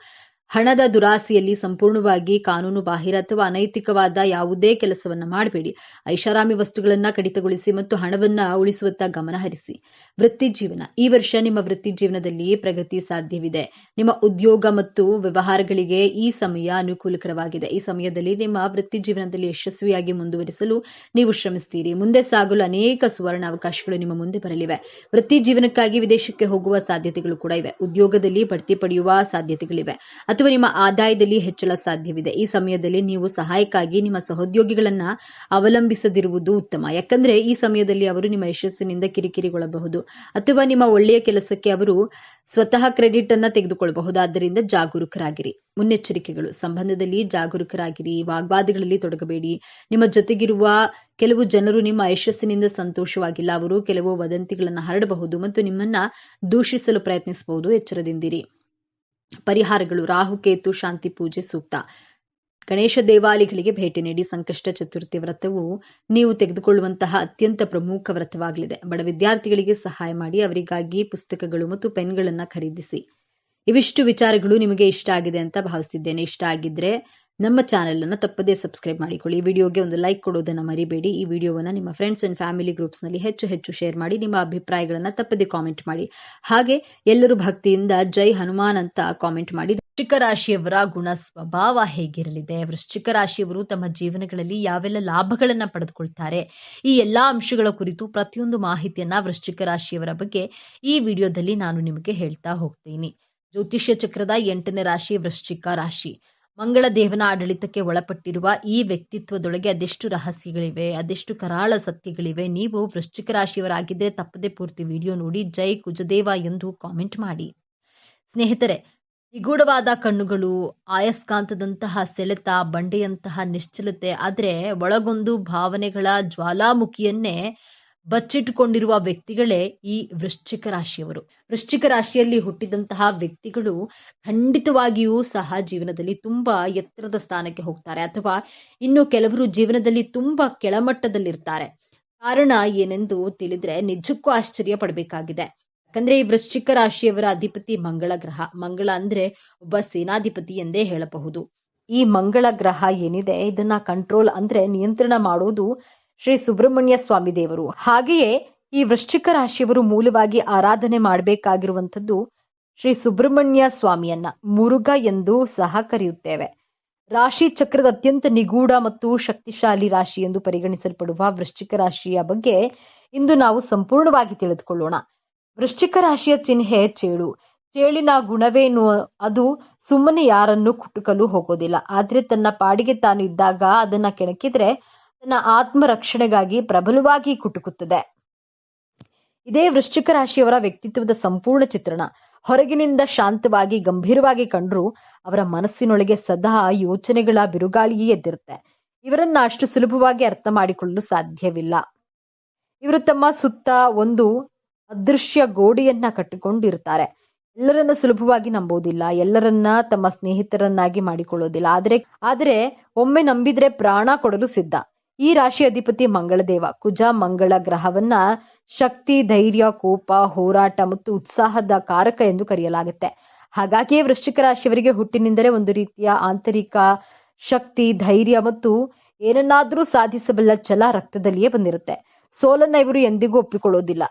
ಹಣದ ದುರಾಸೆಯಲ್ಲಿ ಸಂಪೂರ್ಣವಾಗಿ ಕಾನೂನು ಬಾಹಿರ ಅಥವಾ ಅನೈತಿಕವಾದ ಯಾವುದೇ ಕೆಲಸವನ್ನ ಮಾಡಬೇಡಿ. ಐಷಾರಾಮಿ ವಸ್ತುಗಳನ್ನ ಕಡಿತಗೊಳಿಸಿ ಮತ್ತು ಹಣವನ್ನ ಉಳಿಸುವತ್ತ ಗಮನ ಹರಿಸಿ. ವೃತ್ತಿ ಜೀವನ. ಈ ವರ್ಷ ನಿಮ್ಮ ವೃತ್ತಿ ಜೀವನದಲ್ಲಿ ಪ್ರಗತಿ ಸಾಧ್ಯವಿದೆ. ನಿಮ್ಮ ಉದ್ಯೋಗ ಮತ್ತು ವ್ಯವಹಾರಗಳಿಗೆ ಈ ಸಮಯ ಅನುಕೂಲಕರವಾಗಿದೆ. ಈ ಸಮಯದಲ್ಲಿ ನಿಮ್ಮ ವೃತ್ತಿ ಜೀವನದಲ್ಲಿ ಯಶಸ್ವಿಯಾಗಿ ಮುಂದುವರಿಸಲು ನೀವು ಶ್ರಮಿಸ್ತೀರಿ. ಮುಂದೆ ಸಾಗಲು ಅನೇಕ ಸುವರ್ಣ ಅವಕಾಶಗಳು ನಿಮ್ಮ ಮುಂದೆ ಬರಲಿವೆ. ವೃತ್ತಿ ಜೀವನಕ್ಕಾಗಿ ವಿದೇಶಕ್ಕೆ ಹೋಗುವ ಸಾಧ್ಯತೆಗಳು ಕೂಡ ಇವೆ. ಉದ್ಯೋಗದಲ್ಲಿ ಬಡ್ತಿ ಪಡೆಯುವ ಸಾಧ್ಯತೆಗಳಿವೆ ಅಥವಾ ನಿಮ್ಮ ಆದಾಯದಲ್ಲಿ ಹೆಚ್ಚಳ ಸಾಧ್ಯವಿದೆ. ಈ ಸಮಯದಲ್ಲಿ ನೀವು ಸಹಾಯಕ್ಕಾಗಿ ನಿಮ್ಮ ಸಹೋದ್ಯೋಗಿಗಳನ್ನ ಅವಲಂಬಿಸದಿರುವುದು ಉತ್ತಮ. ಯಾಕಂದ್ರೆ ಈ ಸಮಯದಲ್ಲಿ ಅವರು ನಿಮ್ಮ ಯಶಸ್ಸಿನಿಂದ ಕಿರಿಕಿರಿಗೊಳ್ಳಬಹುದು ಅಥವಾ ನಿಮ್ಮ ಒಳ್ಳೆಯ ಕೆಲಸಕ್ಕೆ ಅವರು ಸ್ವತಃ ಕ್ರೆಡಿಟ್ ಅನ್ನ ತೆಗೆದುಕೊಳ್ಳಬಹುದು. ಆದ್ದರಿಂದ ಜಾಗರೂಕರಾಗಿರಿ. ಮುನ್ನೆಚ್ಚರಿಕೆಗಳು. ಸಂಬಂಧದಲ್ಲಿ ಜಾಗರೂಕರಾಗಿರಿ. ವಾಗ್ವಾದಗಳಲ್ಲಿ ತೊಡಗಬೇಡಿ. ನಿಮ್ಮ ಜೊತೆಗಿರುವ ಕೆಲವು ಜನರು ನಿಮ್ಮ ಯಶಸ್ಸಿನಿಂದ ಸಂತೋಷವಾಗಿಲ್ಲ. ಅವರು ಕೆಲವು ವದಂತಿಗಳನ್ನ ಹರಡಬಹುದು ಮತ್ತು ನಿಮ್ಮನ್ನ ದೂಷಿಸಲು ಪ್ರಯತ್ನಿಸಬಹುದು. ಎಚ್ಚರದಿಂದಿರಿ. ಪರಿಹಾರಗಳು. ರಾಹುಕೇತು ಶಾಂತಿ ಪೂಜೆ ಸೂಕ್ತ. ಗಣೇಶ ದೇವಾಲಯಗಳಿಗೆ ಭೇಟಿ ನೀಡಿ. ಸಂಕಷ್ಟ ಚತುರ್ಥಿ ವ್ರತವು ನೀವು ತೆಗೆದುಕೊಳ್ಳುವಂತಹ ಅತ್ಯಂತ ಪ್ರಮುಖ ವ್ರತವಾಗಲಿದೆ. ಬಡ ವಿದ್ಯಾರ್ಥಿಗಳಿಗೆ ಸಹಾಯ ಮಾಡಿ. ಅವರಿಗಾಗಿ ಪುಸ್ತಕಗಳು ಮತ್ತು ಪೆನ್ಗಳನ್ನ ಖರೀದಿಸಿ. ಇವಿಷ್ಟು ವಿಚಾರಗಳು ನಿಮಗೆ ಇಷ್ಟ ಆಗಿದೆ ಅಂತ ಭಾವಿಸಿದ್ದೇನೆ. ಇಷ್ಟ ಆಗಿದ್ರೆ ನಮ್ಮ ಚಾನೆಲ್ ಅನ್ನು ತಪ್ಪದೇ ಸಬ್ಸ್ಕ್ರೈಬ್ ಮಾಡಿಕೊಳ್ಳಿ. ಈ ವಿಡಿಯೋಗೆ ಒಂದು ಲೈಕ್ ಕೊಡೋದನ್ನ ಮರಿಬೇಡಿ. ಈ ವಿಡಿಯೋವನ್ನ ನಿಮ್ಮ ಫ್ರೆಂಡ್ಸ್ ಅಂಡ್ ಫ್ಯಾಮಿಲಿ ಗ್ರೂಪ್ಸ್ ನಲ್ಲಿ ಹೆಚ್ಚು ಶೇರ್ ಮಾಡಿ. ನಿಮ್ಮ ಅಭಿಪ್ರಾಯಗಳನ್ನ ತಪ್ಪದೇ ಕಾಮೆಂಟ್ ಮಾಡಿ. ಹಾಗೆ ಎಲ್ಲರೂ ಭಕ್ತಿಯಿಂದ ಜೈ ಹನುಮಾನ್ ಅಂತ ಕಾಮೆಂಟ್ ಮಾಡಿ. ವೃಶ್ಚಿಕ ರಾಶಿಯವರ ಗುಣ ಸ್ವಭಾವ ಹೇಗಿರಲಿದೆ, ವೃಶ್ಚಿಕ ರಾಶಿಯವರು ತಮ್ಮ ಜೀವನಗಳಲ್ಲಿ ಯಾವೆಲ್ಲ ಲಾಭಗಳನ್ನ ಪಡೆದುಕೊಳ್ತಾರೆ, ಈ ಎಲ್ಲಾ ಅಂಶಗಳ ಕುರಿತು ಪ್ರತಿಯೊಂದು ಮಾಹಿತಿಯನ್ನ ವೃಶ್ಚಿಕ ರಾಶಿಯವರ ಬಗ್ಗೆ ಈ ವಿಡಿಯೋದಲ್ಲಿ ನಾನು ನಿಮಗೆ ಹೇಳ್ತಾ ಹೋಗ್ತೀನಿ. ಜ್ಯೋತಿಷ್ಯ ಚಕ್ರದ 8ನೇ ರಾಶಿ ವೃಶ್ಚಿಕ ರಾಶಿ. ಮಂಗಳ ದೇವನ ಆಡಳಿತಕ್ಕೆ ಒಳಪಟ್ಟಿರುವ ಈ ವ್ಯಕ್ತಿತ್ವದೊಳಗೆ ಅದೆಷ್ಟು ರಹಸ್ಯಗಳಿವೆ, ಅದೆಷ್ಟು ಕರಾಳ ಸತ್ಯಗಳಿವೆ. ನೀವು ವೃಶ್ಚಿಕ ರಾಶಿಯವರಾಗಿದ್ದರೆ ತಪ್ಪದೆ ಪೂರ್ತಿ ವಿಡಿಯೋ ನೋಡಿ ಜೈ ಕುಜದೇವ ಎಂದು ಕಾಮೆಂಟ್ ಮಾಡಿ. ಸ್ನೇಹಿತರೆ, ನಿಗೂಢವಾದ ಕಣ್ಣುಗಳು, ಆಯಸ್ಕಾಂತದಂತಹ ಸೆಳೆತ, ಬಂಡೆಯಂತಹ ನಿಶ್ಚಲತೆ, ಆದ್ರೆ ಒಳಗೊಂದು ಭಾವನೆಗಳ ಜ್ವಾಲಾಮುಖಿಯನ್ನೇ ಬಚ್ಚಿಟ್ಟುಕೊಂಡಿರುವ ವ್ಯಕ್ತಿಗಳೇ ಈ ವೃಶ್ಚಿಕ ರಾಶಿಯವರು. ವೃಶ್ಚಿಕ ರಾಶಿಯಲ್ಲಿ ಹುಟ್ಟಿದಂತಹ ವ್ಯಕ್ತಿಗಳು ಖಂಡಿತವಾಗಿಯೂ ಸಹ ಜೀವನದಲ್ಲಿ ತುಂಬಾ ಎತ್ತರದ ಸ್ಥಾನಕ್ಕೆ ಹೋಗ್ತಾರೆ ಅಥವಾ ಇನ್ನು ಕೆಲವರು ಜೀವನದಲ್ಲಿ ತುಂಬಾ ಕೆಳಮಟ್ಟದಲ್ಲಿರ್ತಾರೆ. ಕಾರಣ ಏನೆಂದು ತಿಳಿದ್ರೆ ನಿಜಕ್ಕೂ ಆಶ್ಚರ್ಯ ಪಡಬೇಕಾಗಿದೆ. ಯಾಕಂದ್ರೆ ಈ ವೃಶ್ಚಿಕ ರಾಶಿಯವರ ಅಧಿಪತಿ ಮಂಗಳ ಗ್ರಹ. ಮಂಗಳ ಅಂದ್ರೆ ಒಬ್ಬ ಸೇನಾಧಿಪತಿ ಎಂದೇ ಹೇಳಬಹುದು. ಈ ಮಂಗಳ ಗ್ರಹ ಏನಿದೆ ಇದನ್ನ ಕಂಟ್ರೋಲ್ ಅಂದ್ರೆ ನಿಯಂತ್ರಣ ಮಾಡೋದು ಶ್ರೀ ಸುಬ್ರಹ್ಮಣ್ಯ ಸ್ವಾಮಿ ದೇವರು. ಹಾಗೆಯೇ ಈ ವೃಶ್ಚಿಕ ರಾಶಿಯವರು ಮೂಲವಾಗಿ ಆರಾಧನೆ ಮಾಡಬೇಕಾಗಿರುವಂಥದ್ದು ಶ್ರೀ ಸುಬ್ರಹ್ಮಣ್ಯ ಸ್ವಾಮಿಯನ್ನ ಮುರುಘ ಎಂದು ಸಹ ಕರೆಯುತ್ತೇವೆ. ರಾಶಿ ಚಕ್ರದ ಅತ್ಯಂತ ನಿಗೂಢ ಮತ್ತು ಶಕ್ತಿಶಾಲಿ ರಾಶಿ ಎಂದು ಪರಿಗಣಿಸಲ್ಪಡುವ ವೃಶ್ಚಿಕ ರಾಶಿಯ ಬಗ್ಗೆ ಇಂದು ನಾವು ಸಂಪೂರ್ಣವಾಗಿ ತಿಳಿದುಕೊಳ್ಳೋಣ. ವೃಶ್ಚಿಕ ರಾಶಿಯ ಚಿಹ್ನೆ ಚೇಳು. ಚೇಳಿನ ಗುಣವೇನು? ಅದು ಸುಮ್ಮನೆ ಯಾರನ್ನು ಕುಟುಕಲು ಹೋಗೋದಿಲ್ಲ. ಆದ್ರೆ ತನ್ನ ಪಾಡಿಗೆ ತಾನು ಇದ್ದಾಗ ಅದನ್ನ ಕೆಣಕಿದ್ರೆ ತನ್ನ ಆತ್ಮ ರಕ್ಷಣೆಗಾಗಿ ಪ್ರಬಲವಾಗಿ ಕುಟುಕುತ್ತದೆ. ಇದೇ ವೃಶ್ಚಿಕ ರಾಶಿಯವರ ವ್ಯಕ್ತಿತ್ವದ ಸಂಪೂರ್ಣ ಚಿತ್ರಣ. ಹೊರಗಿನಿಂದ ಶಾಂತವಾಗಿ ಗಂಭೀರವಾಗಿ ಕಂಡ್ರು ಅವರ ಮನಸ್ಸಿನೊಳಗೆ ಸದಾ ಯೋಚನೆಗಳ ಬಿರುಗಾಳಿಯೇ ಎದ್ದಿರುತ್ತೆ. ಇವರನ್ನ ಅಷ್ಟು ಸುಲಭವಾಗಿ ಅರ್ಥ ಮಾಡಿಕೊಳ್ಳಲು ಸಾಧ್ಯವಿಲ್ಲ. ಇವರು ತಮ್ಮ ಸುತ್ತ ಒಂದು ಅದೃಶ್ಯ ಗೋಡೆಯನ್ನ ಕಟ್ಟಿಕೊಂಡಿರ್ತಾರೆ. ಎಲ್ಲರನ್ನ ಸುಲಭವಾಗಿ ನಂಬೋದಿಲ್ಲ. ಎಲ್ಲರನ್ನ ತಮ್ಮ ಸ್ನೇಹಿತರನ್ನಾಗಿ ಮಾಡಿಕೊಳ್ಳೋದಿಲ್ಲ. ಆದರೆ ಒಮ್ಮೆ ನಂಬಿದ್ರೆ ಪ್ರಾಣ ಕೊಡಲು ಸಿದ್ಧ. ಈ ರಾಶಿ ಅಧಿಪತಿ ಮಂಗಳದೇವ. ಕುಜ ಮಂಗಳ ಗ್ರಹವನ್ನ ಶಕ್ತಿ, ಧೈರ್ಯ, ಕೋಪ, ಹೋರಾಟ ಮತ್ತು ಉತ್ಸಾಹದ ಕಾರಕ ಎಂದು ಕರೆಯಲಾಗುತ್ತೆ. ಹಾಗಾಗಿಯೇ ವೃಶ್ಚಿಕ ರಾಶಿಯವರಿಗೆ ಹುಟ್ಟಿನಿಂದಲೇ ಒಂದು ರೀತಿಯ ಆಂತರಿಕ ಶಕ್ತಿ, ಧೈರ್ಯ ಮತ್ತು ಏನನ್ನಾದ್ರೂ ಸಾಧಿಸಬಲ್ಲ ಛಲ ರಕ್ತದಲ್ಲಿಯೇ ಬಂದಿರುತ್ತೆ. ಸೋಲನ್ನ ಇವರು ಎಂದಿಗೂ ಒಪ್ಪಿಕೊಳ್ಳೋದಿಲ್ಲ.